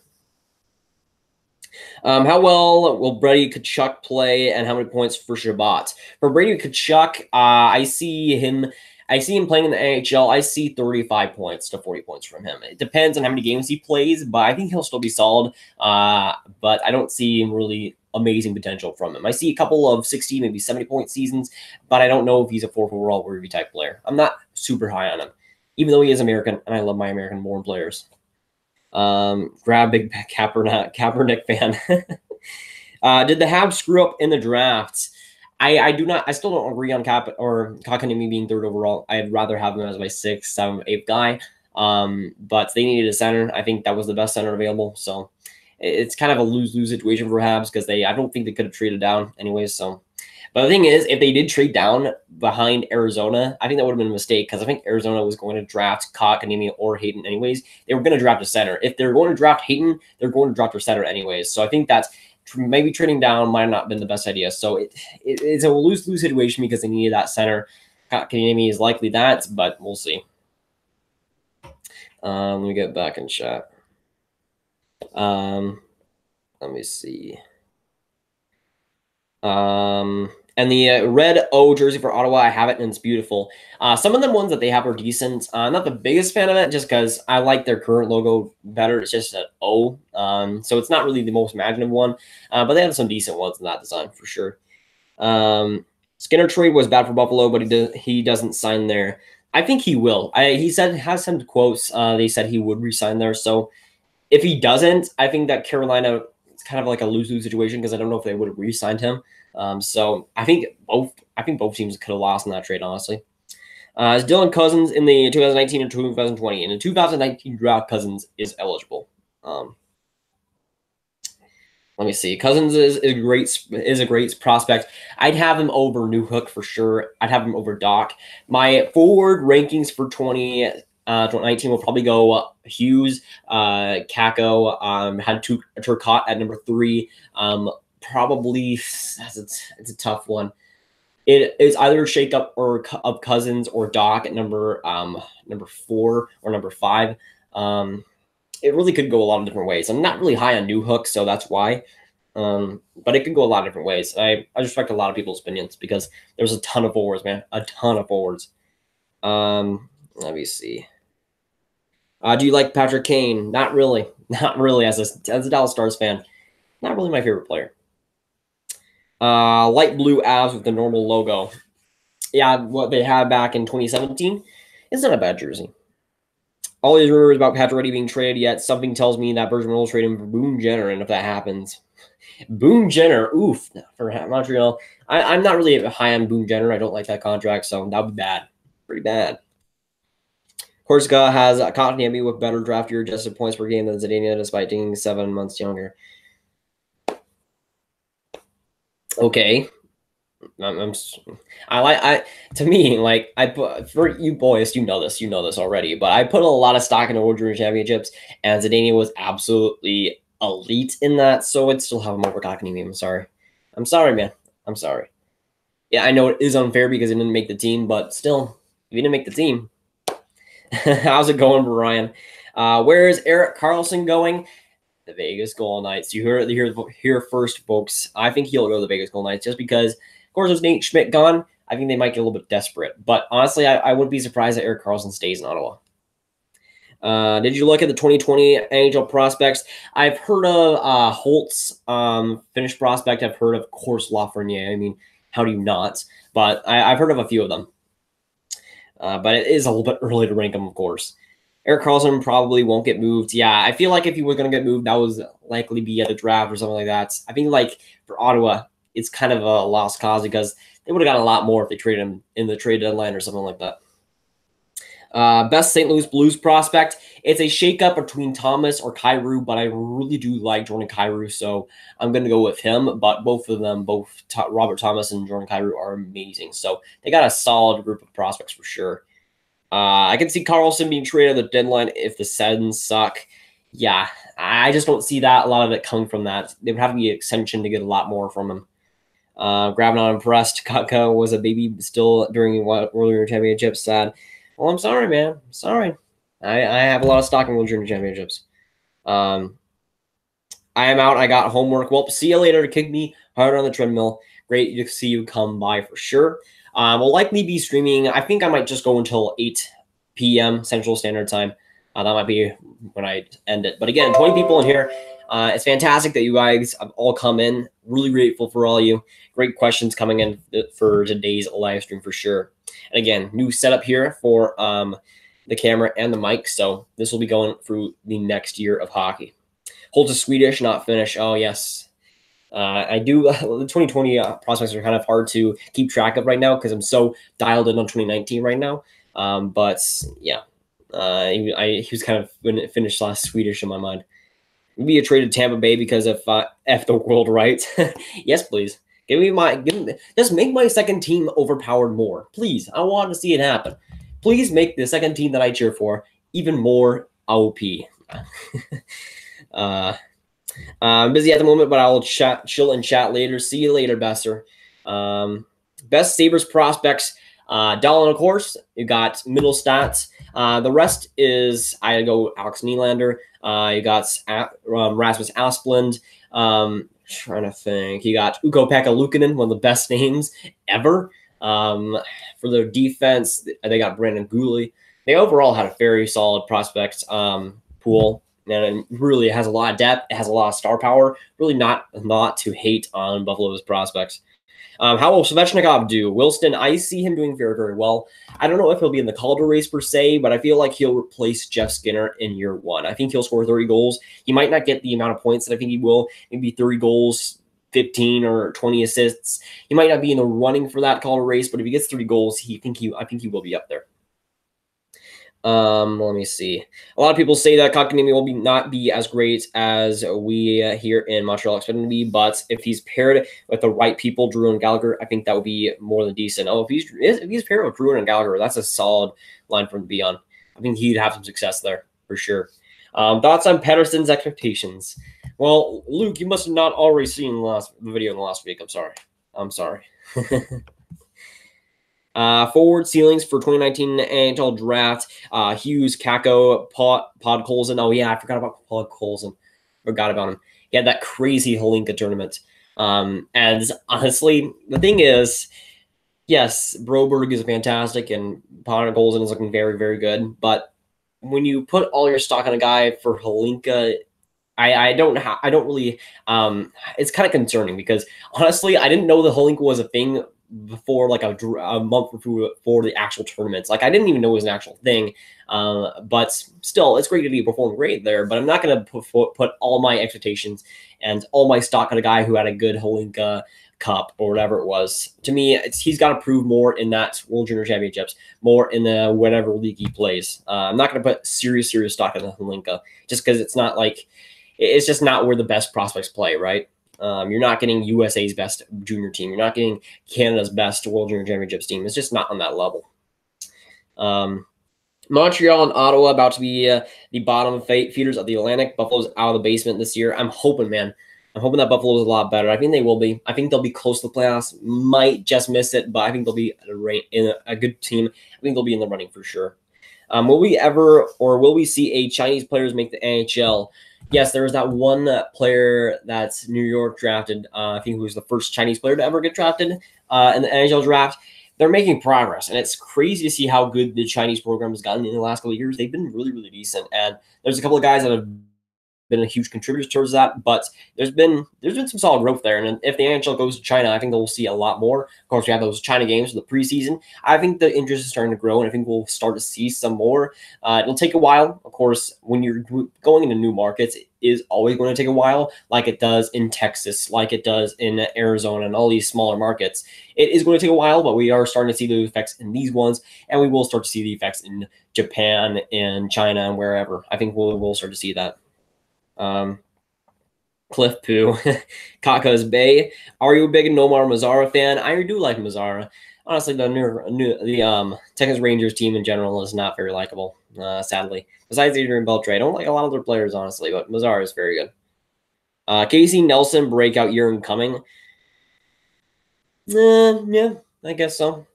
How well will Brady Tkachuk play, and how many points for Shabbat? For Brady Tkachuk, I see him playing in the NHL. I see 35 points to 40 points from him. It depends on how many games he plays, but I think he'll still be solid. But I don't see him really amazing potential from him. I see a couple of 60, maybe 70-point seasons, but I don't know if he's a 4th overall Ruby type player. I'm not super high on him, even though he is American, and I love my American-born players. Grab big Kaepernick fan. Did the Habs screw up in the draft? I still don't agree on Kotkaniemi being 3rd overall. I'd rather have him as my 6th, 7th, 8th guy. But they needed a center. I think that was the best center available. So it's kind of a lose-lose situation for Habs because I don't think they could have traded down anyways. So, but the thing is, if they did trade down behind Arizona, I think that would have been a mistake because I think Arizona was going to draft Kotkaniemi or Hayden anyways. They were going to draft a center. If they're going to draft Hayden, they're going to draft their center anyways. So I think that's maybe trading down might have not been the best idea. So it's a lose-lose situation because they needed that center. Kotkaniemi is likely that, but we'll see. Let me get back in chat. Let me see. And the red O jersey for Ottawa, I have it, and it's beautiful. Some of the ones that they have are decent. I'm not the biggest fan of it, just because I like their current logo better. It's just an O, so it's not really the most imaginative one. But they have some decent ones in that design, for sure. Skinner trade was bad for Buffalo, but he doesn't sign there. I think he will. He has some quotes. They said he would resign there. So if he doesn't, I think that Carolina, it's kind of like a lose-lose situation because I don't know if they would have re-signed him. So I think both teams could have lost in that trade, honestly. Is Dylan Cousins in the 2019 and 2020? In the 2019 draft, Cousins is eligible. Let me see. Cousins is a great prospect. I'd have him over Newhook for sure. I'd have him over Doc. My forward rankings for 2019 will probably go Hughes, Kako, had Turcotte at number 3. Probably it's a tough one. It is either a shakeup or of Cousins or Doc at number 4 or number 5. It really could go a lot of different ways. I'm not really high on Newhook, so that's why. But it could go a lot of different ways. I respect a lot of people's opinions because there's a ton of forwards, man. A ton of forwards. Let me see. Do you like Patrick Kane? Not really. Not really. As a Dallas Stars fan, not really my favorite player. Light blue Avs with the normal logo. Yeah, what they had back in 2017. It's not a bad jersey. All these rumors about Pacioretty being traded, yet something tells me that Bergman will trade him for Boone Jenner, and if that happens, Boone Jenner, oof, for Montreal. I'm not really high on Boone Jenner. I don't like that contract, so that would be bad. Pretty bad. Corsica has Kotkaniemi with better draft year adjusted points per game than Zadina, despite being 7 months younger. Okay. To me, like, I put, for you boys, you know this already, but I put a lot of stock in the World Junior Championships, and Zdeno was absolutely elite in that, so I'd still have him over Kotkaniemi. I'm sorry, man. I'm sorry. Yeah, I know it is unfair because he didn't make the team, but still, if he didn't make the team, how's it going, Brian? Where is Erik Karlsson going? The Vegas Golden Knights. You hear it here first, folks. I think he'll go to the Vegas Golden Knights just because, of course, with Nate Schmidt gone, I think they might get a little bit desperate. But honestly, I wouldn't be surprised that Erik Karlsson stays in Ottawa. Did you look at the 2020 NHL prospects? I've heard of Holtz, Finnish prospect. I've heard of course, Lafreniere. I mean, how do you not? But I've heard of a few of them. But it is a little bit early to rank them, of course. Erik Karlsson probably won't get moved. Yeah, I feel like if he was going to get moved, that was likely be at the draft or something like that. I think like for Ottawa, it's kind of a lost cause because they would have gotten a lot more if they traded him in the trade deadline or something like that. Best St. Louis Blues prospect. It's a shakeup between Thomas or Kyrou, but I really do like Jordan Kyrou, so I'm going to go with him. But both of them, Robert Thomas and Jordan Kyrou, are amazing. So they got a solid group of prospects for sure. I can see Karlsson being traded at the deadline if the Sens suck. Yeah, I just don't see that. A lot of it coming from that. They would have to be an extension to get a lot more from him. Grav not impressed. Kotka was a baby still during World Junior Championships. Sad. Well, I'm sorry, man. I'm sorry. I have a lot of stock in World Junior Championships. I am out. I got homework. Well, see you later. Kick me hard on the treadmill. Great to see you come by for sure. We'll likely be streaming. I think I might just go until 8 p.m. Central Standard Time. That might be when I end it. But again, 20 people in here. It's fantastic that you guys have all come in. Really grateful for all of you. Great questions coming in for today's live stream for sure. And again, new setup here for the camera and the mic. So this will be going through the next year of hockey. Holds a Swedish, not Finnish. Oh, yes. I do. The 2020 prospects are kind of hard to keep track of right now because I'm so dialed in on 2019 right now. But yeah, he was kind of finished last Swedish in my mind. Maybe a trade to Tampa Bay because of F the world, right? Yes, please. Just make my second team overpowered more, please. I want to see it happen. Please make the second team that I cheer for even more OP. I'm busy at the moment, but I'll chill and chat later. See you later, Besser. Best Sabres prospects. Dallin, of course. You got middle stats. The rest is I go Alex Nylander. You got Rasmus Asplund. Trying to think. You got Ukko-Pekka Luukkonen, one of the best names ever. For their defense, they got Brandon Guhle. They overall had a very solid prospect pool. And it really has a lot of depth. It has a lot of star power. Really not to hate on Buffalo's prospects. How will Svechnikov do? Wilston, I see him doing very, very well. I don't know if he'll be in the Calder race per se, but I feel like he'll replace Jeff Skinner in year one. I think he'll score 30 goals. He might not get the amount of points that I think he will. Maybe 30 goals, 15 or 20 assists. He might not be in the running for that Calder race, but if he gets 30 goals, I think he will be up there. Let me see. A lot of people say that Kotkaniemi will not be as great as we here in Montreal expect him to be, but if he's paired with the right people, Drew and Gallagher, I think that would be more than decent. Oh, if he's paired with Drew and Gallagher, that's a solid line for him to be on. I think he'd have some success there for sure. Thoughts on Pettersson's expectations? Well, Luke, you must have not already seen the video in the last week. I'm sorry. Forward ceilings for 2019 NHL draft. Hughes, Kakko, Podkolzin. Oh, yeah, I forgot about Podkolzin. Forgot about him. He had that crazy Holinka tournament. And honestly, the thing is, yes, Broberg is fantastic, and Podkolzin is looking very, very good. But when you put all your stock on a guy for Holinka, I don't really. It's kind of concerning because honestly, I didn't know the Holinka was a thing before like a month before the actual tournaments. Like I didn't even know it was an actual thing. But still, it's great to be performing great there. But I'm not going to put all my expectations and all my stock on a guy who had a good Holinka Cup or whatever it was. To me, he's got to prove more in that World Junior Championships, more in the whatever league he plays. I'm not going to put serious stock in the Holinka just because it's not like it's just not where the best prospects play, right? You're not getting USA's best junior team. You're not getting Canada's best World Junior Championships team. It's just not on that level. Montreal and Ottawa about to be the bottom feeders of the Atlantic. Buffalo's out of the basement this year. I'm hoping, man. I'm hoping that Buffalo is a lot better. I think they will be. I think they'll be close to the playoffs. Might just miss it, but I think they'll be in a good team. I think they'll be in the running for sure. Will we see a Chinese players make the NHL? Yes, there was that one player that's New York drafted. I think who was the first Chinese player to ever get drafted in the NHL draft. They're making progress, and it's crazy to see how good the Chinese program has gotten in the last couple of years. They've been really, really decent, and there's a couple of guys that have been a huge contributors towards that, but there's been some solid growth there. And if the NHL goes to China, I think that we'll see a lot more. Of course, we have those China games for the preseason. I think the interest is starting to grow, and I think we'll start to see some more. It'll take a while. Of course, when you're going into new markets, it is always going to take a while, like it does in Texas, like it does in Arizona, and all these smaller markets. It is going to take a while, but we are starting to see the effects in these ones, and we will start to see the effects in Japan and China and wherever. I think we'll start to see that. Cliff Poo, Kaka's Bay. Are you a big Nomar Mazzara fan? I do like Mazzara. Honestly, the Texas Rangers team in general is not very likable, sadly. Besides Adrian Beltre, I don't like a lot of their players, honestly, but Mazzara is very good. Casey Nelson, breakout year incoming. Yeah, I guess so.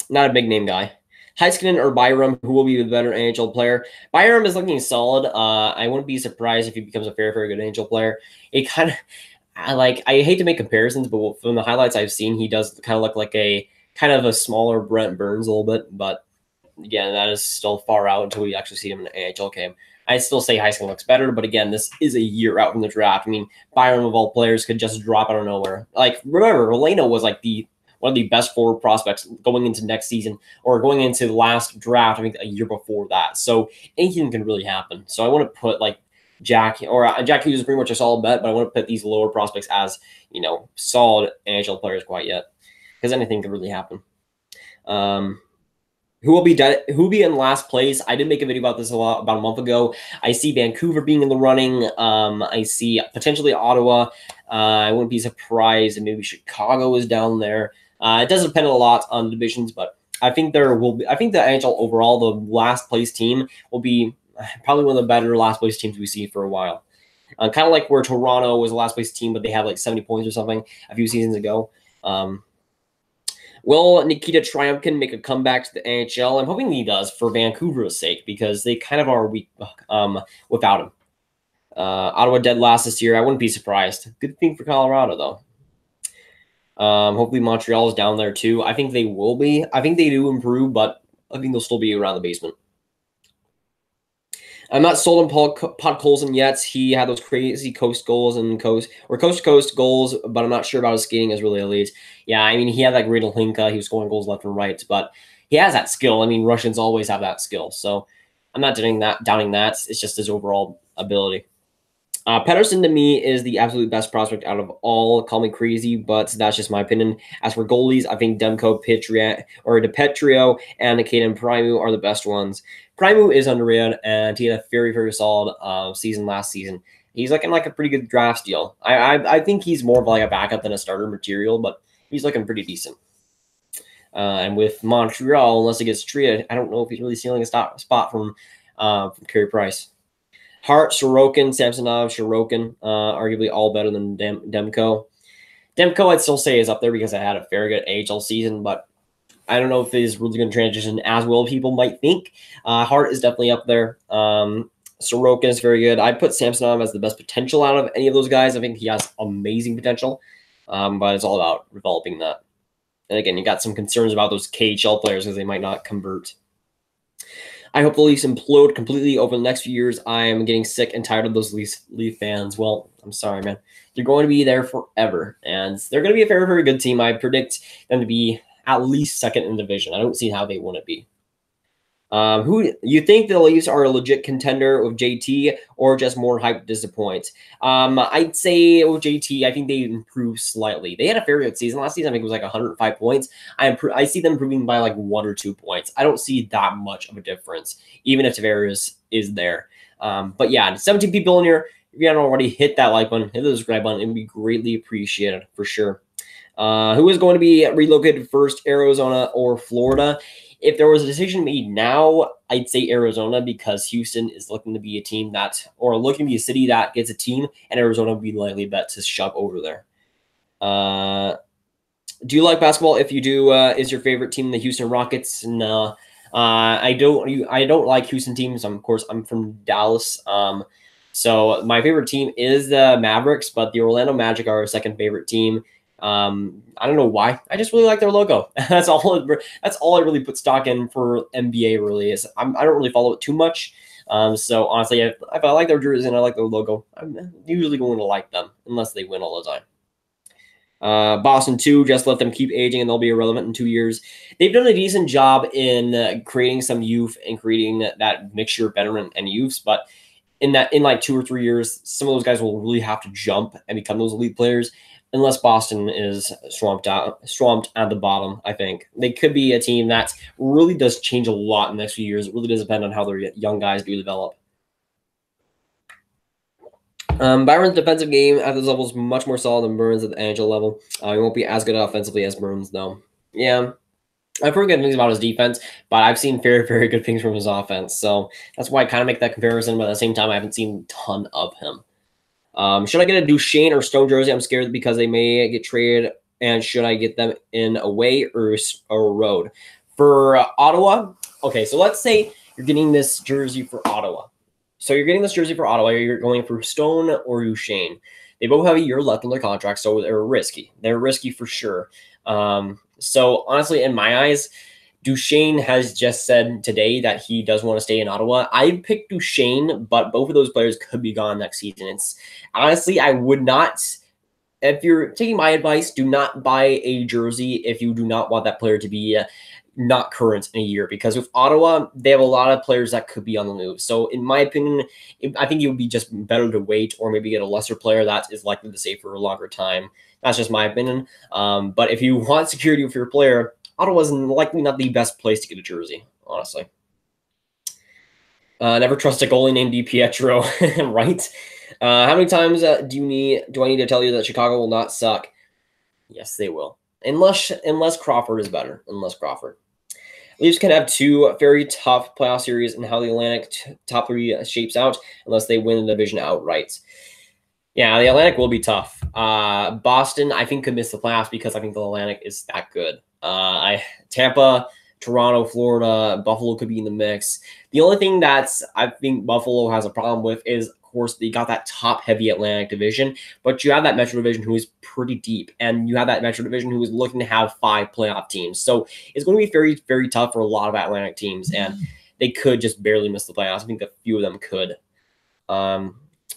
Not a big name guy. Heiskanen or Byram, who will be the better NHL player? Byram is looking solid. I wouldn't be surprised if he becomes a very, very good NHL player. It kind of, I hate to make comparisons, but from the highlights I've seen, he does kind of look like a kind of a smaller Brent Burns a little bit. But again, that is still far out until we actually see him in an AHL game. I still say Heiskanen looks better, but again, this is a year out from the draft. I mean, Byram of all players could just drop out of nowhere. Like, remember, Releno was like one of the best forward prospects going into next season or going into the last draft, I think a year before that. So anything can really happen. So I want to put like Jack Hughes is pretty much a solid bet, but I want to put these lower prospects as, solid NHL players quite yet, because anything can really happen. Who will be in last place? I did make a video about this about a month ago. I see Vancouver being in the running. I see potentially Ottawa. I wouldn't be surprised if maybe Chicago is down there. It does depend a lot on the divisions, but I think there will be. I think the NHL overall, the last place team will be probably one of the better last place teams we see for a while. Kind of like where Toronto was the last place team, but they had like 70 points or something a few seasons ago. Will Nikita Triumkin make a comeback to the NHL? I'm hoping he does for Vancouver's sake, because they kind of are weak without him. Ottawa dead last this year. I wouldn't be surprised. Good thing for Colorado, though. Hopefully Montreal is down there too. I think they will be. I think they do improve, but I think they'll still be around the basement. I'm not sold on Podkolzin yet. He had those crazy coast-to-coast goals, but I'm not sure about his skating is really elite. Yeah, I mean, he had that great Linka. He was scoring goals left and right, but he has that skill. I mean, Russians always have that skill, so I'm not doubting that. It's just his overall ability. Pettersson to me is the absolute best prospect out of all. Call me crazy, but that's just my opinion. As for goalies, I think Demko, DiPetrio, and Caden Primeau are the best ones. Primeau is underrated, and he had a very, very solid season last season. He's looking like a pretty good draft steal. I think he's more of like a backup than a starter material, but he's looking pretty decent. And with Montreal, unless he gets traded, I don't know if he's really stealing a spot from Carey Price. Hart, Sorokin, Samsonov, Sorokin, arguably all better than Demko. Demko, I'd still say, is up there because I had a very good AHL season, but I don't know if he's really going to transition as well people might think. Hart is definitely up there. Sorokin is very good. I'd put Samsonov as the best potential out of any of those guys. I think he has amazing potential, but it's all about developing that. And again, you got some concerns about those KHL players because they might not convert. I hope the Leafs implode completely over the next few years. I am getting sick and tired of those Leaf fans. Well, I'm sorry, man. They're going to be there forever, and they're going to be a very, very good team. I predict them to be at least second in the division. I don't see how they wouldn't be. Who you think the Leafs are a legit contender with JT, or just more hype to disappoint? I'd say with JT, I think they improved slightly. They had a very good season last season. I think it was like 105 points. I see them improving by like 1 or 2 points. I don't see that much of a difference, even if Tavares is there. But yeah, 17 people in here. if you haven't already, hit that like button, hit the subscribe button. It would be greatly appreciated for sure. Who is going to be relocated first, Arizona or Florida? If there was a decision made now, I'd say Arizona, because Houston is looking to be a team or looking to be a city that gets a team, and Arizona would be likely bet to shove over there. Do you like basketball? If you do, is your favorite team the Houston Rockets? No, I don't. I don't like Houston teams. Of course, I'm from Dallas. So my favorite team is the Mavericks, but the Orlando Magic are our second favorite team. I don't know why. I just really like their logo. That's all. That's all I really put stock in for NBA. Really is. I don't really follow it too much. So honestly, if I like their jersey and I like their logo, I'm usually going to like them unless they win all the time. Boston too, just let them keep aging and they'll be irrelevant in 2 years. They've done a decent job in creating some youth and creating that mixture of veteran and youths, but in like 2 or 3 years, some of those guys will really have to jump and become those elite players. Unless Boston is swamped at the bottom, I think they could be a team that really does change a lot in the next few years. It really does depend on how their young guys do develop. Byron's defensive game at this level is much more solid than Burns at the NHL level. He won't be as good offensively as Burns, though. Yeah, I've heard good things about his defense, but I've seen very, very good things from his offense. So that's why I kind of make that comparison, but at the same time, I haven't seen a ton of him. Should I get a Duchesne or Stone jersey? I'm scared because they may get traded. And should I get them in away or road? For Ottawa, okay, so let's say you're getting this jersey for Ottawa. So you're getting this jersey for Ottawa. You're going for Stone or Duchesne. They both have a year left on their contract, so they're risky. They're risky for sure. So honestly, in my eyes, Duchesne has just said today that he does want to stay in Ottawa. I'd pick Duchesne, but both of those players could be gone next season. It's honestly, I would not. If you're taking my advice, do not buy a jersey if you do not want that player to be not current in a year. Because with Ottawa, they have a lot of players that could be on the move. So in my opinion, I think it would be just better to wait or maybe get a lesser player that is likely to stay for a longer time. That's just my opinion. But if you want security for your player, Ottawa's likely not the best place to get a jersey, honestly. Never trust a goalie named DiPietro, right? How many times do I need to tell you that Chicago will not suck? Yes, they will. Unless Crawford is better. Unless Crawford. Leafs can have 2 very tough playoff series and how the Atlantic top 3 shapes out unless they win the division outright. Yeah, the Atlantic will be tough. Boston, I think, could miss the playoffs because I think the Atlantic is that good. Tampa, Toronto, Florida, Buffalo could be in the mix. The only thing I think Buffalo has a problem with is, of course, they got that top-heavy Atlantic division, but you have that Metro division who is pretty deep, and you have that Metro division who is looking to have 5 playoff teams. So it's going to be very, very tough for a lot of Atlantic teams, and they could just barely miss the playoffs. I think a few of them could.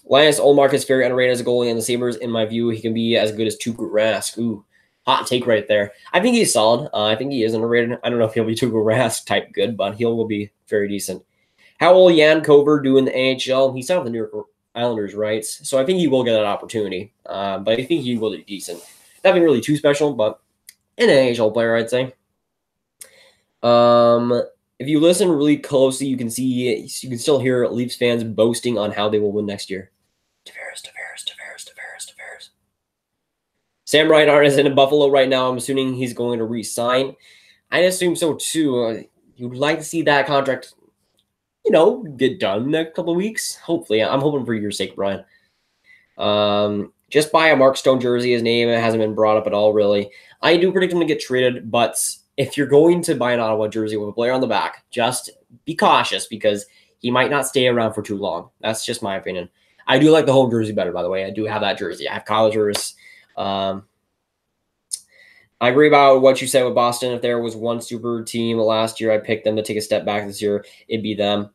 Linus Ullmark is very underrated as a goalie, and the Sabres, in my view, he can be as good as Tuukka Rask. Ooh, hot take right there. I think he's solid. I think he is underrated. I don't know if he'll be Tuukka Rask type good, but he will be very decent. How will Jan Kover do in the NHL? He's out of the New York Islanders, right? So I think he will get an opportunity, but I think he will be decent. Nothing really too special, but an NHL player, I'd say. If you listen really closely, you can still hear Leafs fans boasting on how they will win next year. Tavares. Sam Reinhart is in Buffalo right now. I'm assuming he's going to re-sign. I assume so too. You'd like to see that contract, get done in a couple of weeks. Hopefully, I'm hoping for your sake, Brian. Just buy a Mark Stone jersey. His name hasn't been brought up at all, really. I do predict him to get traded, but if you're going to buy an Ottawa jersey with a player on the back, just be cautious because he might not stay around for too long. That's just my opinion. I do like the home jersey better, by the way. I do have that jersey. I have Kyle Turris. I agree about what you said with Boston. If there was one super team last year, I picked them to take a step back this year. It'd be them.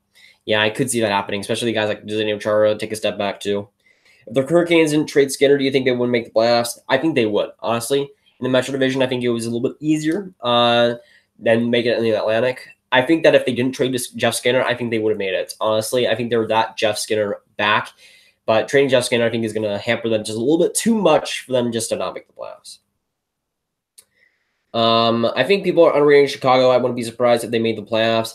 Yeah, I could see that happening, especially guys like Zdeno Chara take a step back too. If the Hurricanes didn't trade Skinner, do you think they would make the playoffs? I think they would, honestly. In the Metro Division, I think it was a little bit easier than make it in the Atlantic. I think that if they didn't trade Jeff Skinner, I think they would have made it. Honestly, I think they're that Jeff Skinner back. But trading Jeff Skinner, I think, is going to hamper them just a little bit too much for them just to not make the playoffs. I think people are underrating Chicago. I wouldn't be surprised if they made the playoffs.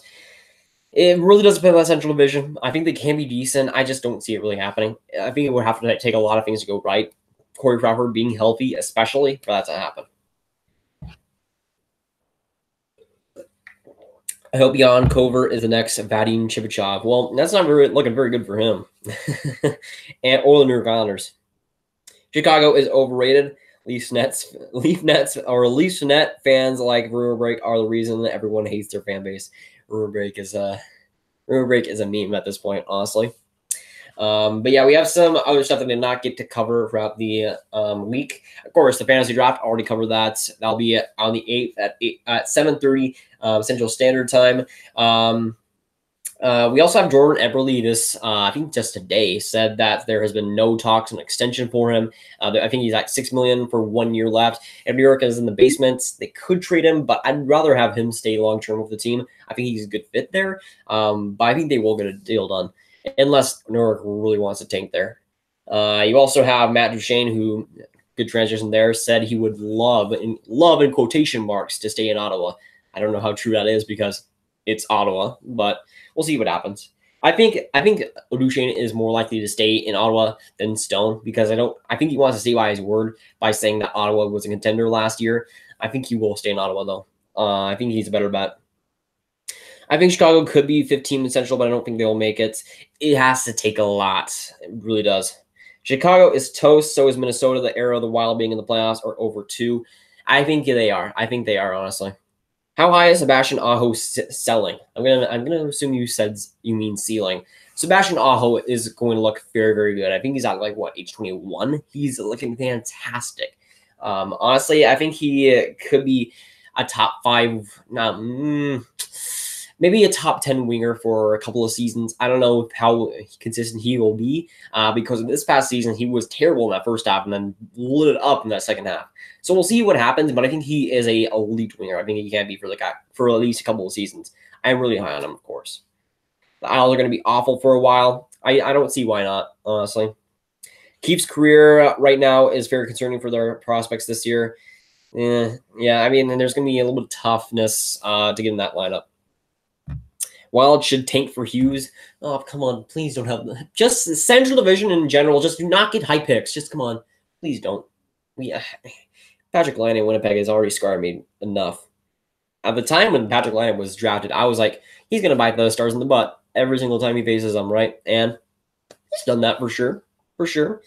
It really does depend on the Central Division. I think they can be decent. I just don't see it really happening. I think it would have to take a lot of things to go right. Corey Crawford being healthy, especially, for that to happen. I hope Jan Covert is the next Vadim Chivichov. Well, that's not looking very good for him. Or the New York Islanders. Chicago is overrated. Leafs Net fans like Rumor Break are the reason that everyone hates their fan base. Rumor Break is a meme at this point, honestly. But yeah, we have some other stuff that we did not get to cover throughout the week. Of course, the fantasy draft, already covered that. That'll be on the 8th at 7:30 Central Standard Time. We also have Jordan Eberle this, I think just today, said that there has been no talks on extension for him. I think he's at $6 million for 1 year left. If New York is in the basement, they could trade him, but I'd rather have him stay long-term with the team. I think he's a good fit there, but I think they will get a deal done, unless New York really wants to tank there. You also have Matt Duchene, who, good transition there, said he would love in quotation marks to stay in Ottawa. I don't know how true that is because it's Ottawa, but we'll see what happens. I think Duchene is more likely to stay in Ottawa than Stone because I think he wants to stay by his word by saying that Ottawa was a contender last year. I think he will stay in Ottawa though. I think he's a better bet. I think Chicago could be 15 in Central, but I don't think they'll make it. It has to take a lot. It really does. Chicago is toast. So is Minnesota. The era of the Wild being in the playoffs are over too. I think they are. I think they are, honestly. How high is Sebastian Aho selling? I'm gonna assume you mean ceiling. Sebastian Aho is going to look very, very good. I think he's at like what, age 21. He's looking fantastic. Honestly, I think he could be a top 5, maybe a top 10 winger for a couple of seasons. I don't know how consistent he will be because this past season he was terrible in that first half and then lit it up in that second half. So we'll see what happens, but I think he is a elite winger. I think he can be for at least a couple of seasons. I'm really high on him, of course. The Isles are going to be awful for a while. I don't see why not, honestly. Keefe's career right now is very concerning for their prospects this year. Yeah, I mean, there's going to be a little bit of toughness to get in that lineup. Wild should tank for Hughes. Oh, come on. Please don't have just the Central Division in general. Just do not get high picks. Just come on. Please don't. Patrick Laine in Winnipeg has already scarred me enough. At the time when Patrick Laine was drafted, I was like, he's going to bite the Stars in the butt every single time he faces them, right? And he's done that for sure. For sure.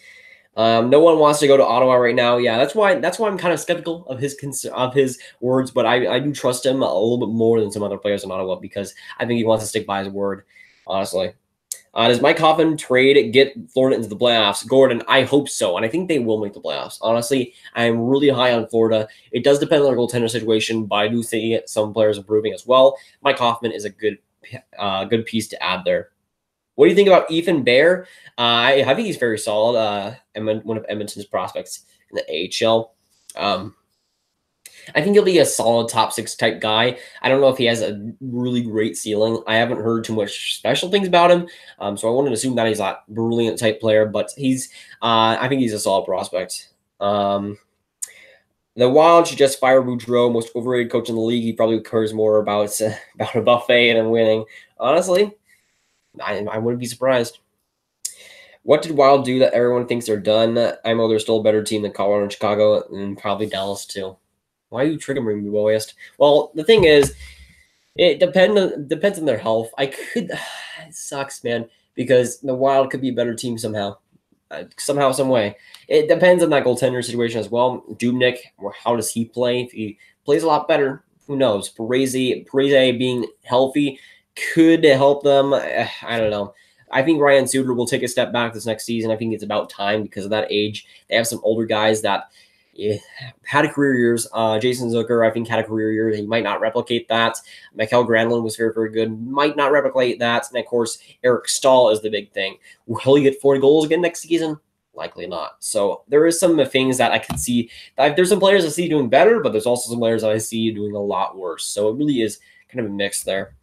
No one wants to go to Ottawa right now. Yeah, that's why I'm kind of skeptical of his words, but I do trust him a little bit more than some other players in Ottawa because I think he wants to stick by his word, honestly. Does Mike Hoffman trade get Florida into the playoffs? Gordon, I hope so, and I think they will make the playoffs. Honestly, I'm really high on Florida. It does depend on their goaltender situation, but I do see some players improving as well. Mike Hoffman is a good piece to add there. What do you think about Ethan Bear? I think he's very solid. One of Edmonton's prospects in the AHL. I think he'll be a solid top 6 type guy. I don't know if he has a really great ceiling. I haven't heard too much special things about him, so I wouldn't assume that he's a brilliant type player. But I think he's a solid prospect. The Wild should just fire Boudreau, most overrated coach in the league. He probably cares more about a buffet than winning. Honestly, I wouldn't be surprised. What did Wild do that everyone thinks they're done? I know they're still a better team than Colorado and Chicago, and probably Dallas too. Why are you triggering me, West? Well, the thing is, it depends on their health. It sucks, man, because the Wild could be a better team somehow, some way. It depends on that goaltender situation as well. Dubnyk, how does he play? If he plays a lot better, who knows? Parise being healthy could help them. I don't know. I think Ryan Suter will take a step back this next season. I think it's about time because of that age. They have some older guys that had a career years. Jason Zucker, I think, had a career year. He might not replicate that. Mikael Granlund was very, very good. Might not replicate that. And, of course, Eric Stahl is the big thing. Will he get 40 goals again next season? Likely not. So there is some things that I can see. There's some players I see doing better, but there's also some players that I see doing a lot worse. So it really is kind of a mix there.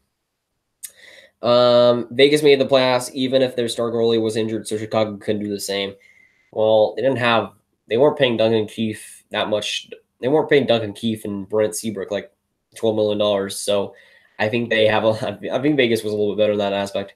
Vegas made the playoffs even if their star goalie was injured, so Chicago couldn't do the same. Well, they weren't paying Duncan Keith that much. They weren't paying Duncan Keith and Brent Seabrook like $12 million. So I think they have I think Vegas was a little bit better in that aspect.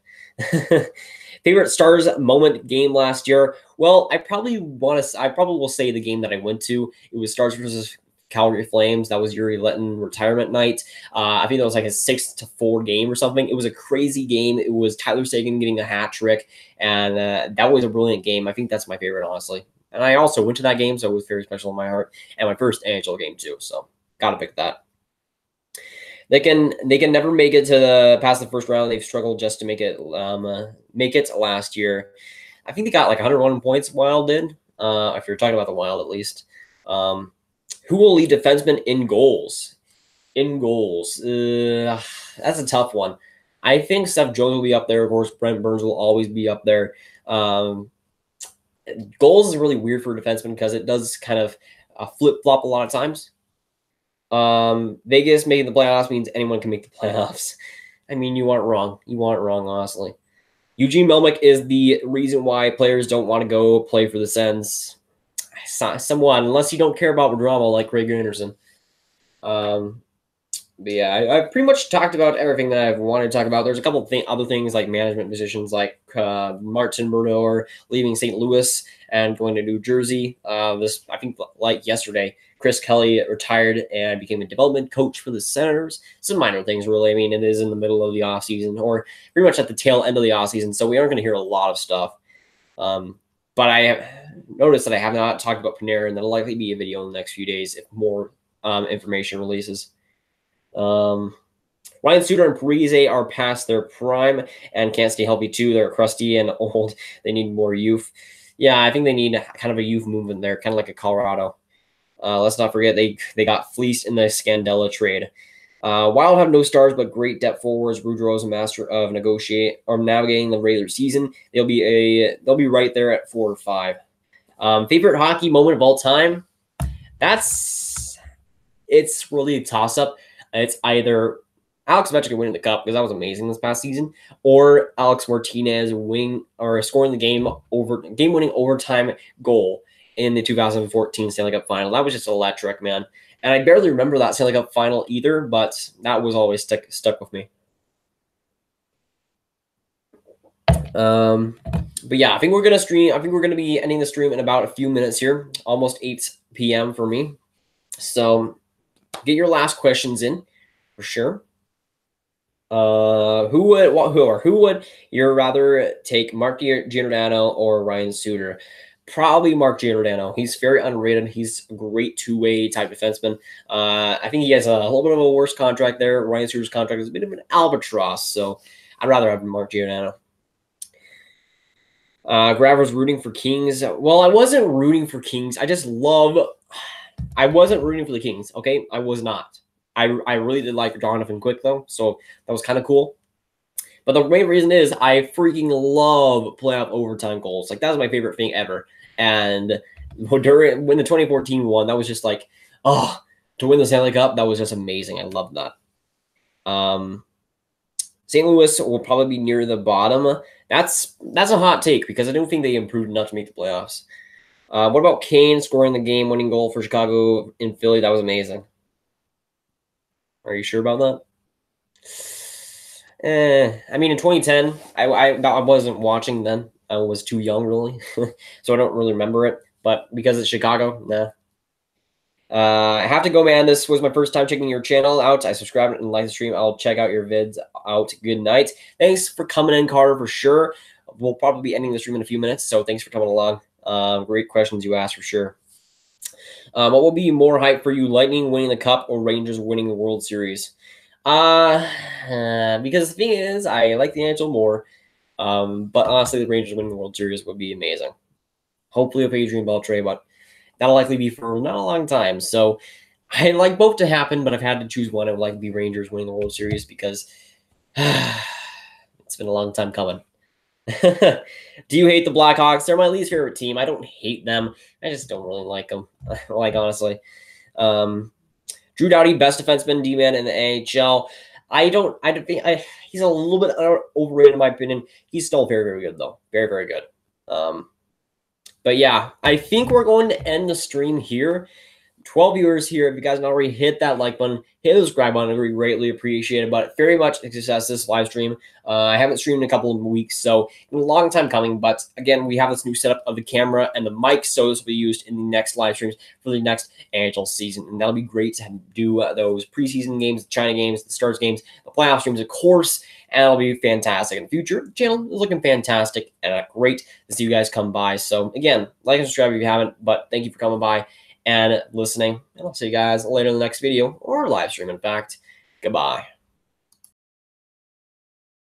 Favorite Stars moment game last year? Well, I probably will say the game that I went to. It was Stars versus Calgary Flames. That was Yuri Letton retirement night. I think that was like a 6-4 game or something. It was a crazy game. It was Tyler Seguin getting a hat trick, and that was a brilliant game. I think that's my favorite, honestly. And I also went to that game, so it was very special in my heart. And my first NHL game too, so gotta pick that. They can never make it to past the first round. They've struggled just to make it last year. I think they got like 101 points. Wild did, if you're talking about the Wild at least. Who will lead defensemen in goals? In goals, that's a tough one. I think Seth Jones will be up there. Of course, Brent Burns will always be up there. Goals is really weird for a defenseman because it does kind of flip-flop a lot of times. Vegas making the playoffs means anyone can make the playoffs. I mean, you aren't wrong. You aren't wrong, honestly. Eugene Melnyk is the reason why players don't want to go play for the Sens. Somewhat, unless you don't care about drama like Craig Anderson. But yeah, I've pretty much talked about everything that I've wanted to talk about. There's a couple of other things like management positions, like Martin Brodeur leaving St. Louis and going to New Jersey. I think like yesterday, Chris Kelly retired and became a development coach for the Senators. Some minor things, really. I mean, it is in the middle of the offseason, or pretty much at the tail end of the offseason, so we aren't going to hear a lot of stuff. But I have noticed that I have not talked about Panarin, and there'll likely be a video in the next few days if more information releases. Ryan Suter and Parise are past their prime and can't stay healthy too. They're crusty and old. They need more youth. Yeah, I think they need kind of a youth movement there, kind of like a Colorado. Let's not forget they got fleeced in the Scandella trade. Wild have no stars, but great depth forwards. Boudreau is a master of navigating the regular season. They'll be right there at 4 or 5. Favorite hockey moment of all time? It's really a toss up. It's either Alex Ovechkin winning the cup, because that was amazing this past season, or Alex Martinez scoring the game-winning overtime goal in the 2014 Stanley Cup Final. That was just electric, man. And I barely remember that Stanley Cup Final either, but that was always stuck with me. But yeah, I think we're gonna be ending the stream in about a few minutes here, almost 8 p.m. for me. So get your last questions in for sure. Who would you rather take, Mark Giordano or Ryan Suter? Probably Mark Giordano. He's very underrated. He's a great two-way type defenseman. I think he has a little bit of a worse contract there. Ryan Suter's contract is a bit of an albatross, so I'd rather have Mark Giordano. Grav was rooting for Kings. Well, I wasn't rooting for Kings. I wasn't rooting for the Kings, okay? I was not. I really did like Donovan Quick, though, so that was kind of cool. But the main reason is I freaking love playoff overtime goals. Like, that was my favorite thing ever. And when the 2014 one, that was just like, to win the Stanley Cup, that was just amazing. I loved that. St. Louis will probably be near the bottom. That's a hot take because I don't think they improved enough to make the playoffs. What about Kane scoring the game-winning goal for Chicago in Philly? That was amazing. Are you sure about that? I mean, in 2010, I wasn't watching then. I was too young, really, so I don't really remember it. But because it's Chicago, nah. I have to go, man. This was my first time checking your channel out. I subscribed and liked the stream. I'll check out your vids out. Good night. Thanks for coming in, Carter, for sure. We'll probably be ending the stream in a few minutes, so thanks for coming along. Great questions you asked, for sure. What will be more hype for you, Lightning winning the Cup or Rangers winning the World Series? Because the thing is, I like the NHL more. But honestly, the Rangers winning the World Series would be amazing. Hopefully with Adrian Beltre, but that'll likely be for not a long time. So I'd like both to happen, but I've had to choose one. I would like to be Rangers winning the World Series because it's been a long time coming. Do you hate the Blackhawks? They're my least favorite team. I don't hate them. I just don't really like them. Like, honestly. Drew Doughty, best defenseman, D-man in the NHL. He's a little bit overrated in my opinion. He's still very, very good, though. Very, very good. But yeah, I think we're going to end the stream here. 12 viewers here. If you guys not already hit that like button, hit the subscribe button. I would greatly appreciate it. But very much a success this live stream. I haven't streamed in a couple of weeks, so it's been a long time coming. But again, we have this new setup of the camera and the mic, so this will be used in the next live streams for the next NHL season, and that'll be great to do those preseason games, the China games, the Stars games, the playoff streams, of course. And it'll be fantastic in the future. The channel is looking fantastic and great to see you guys come by. So again, like and subscribe if you haven't. But thank you for coming by and listening. And I'll see you guys later in the next video or live stream, in fact. Goodbye.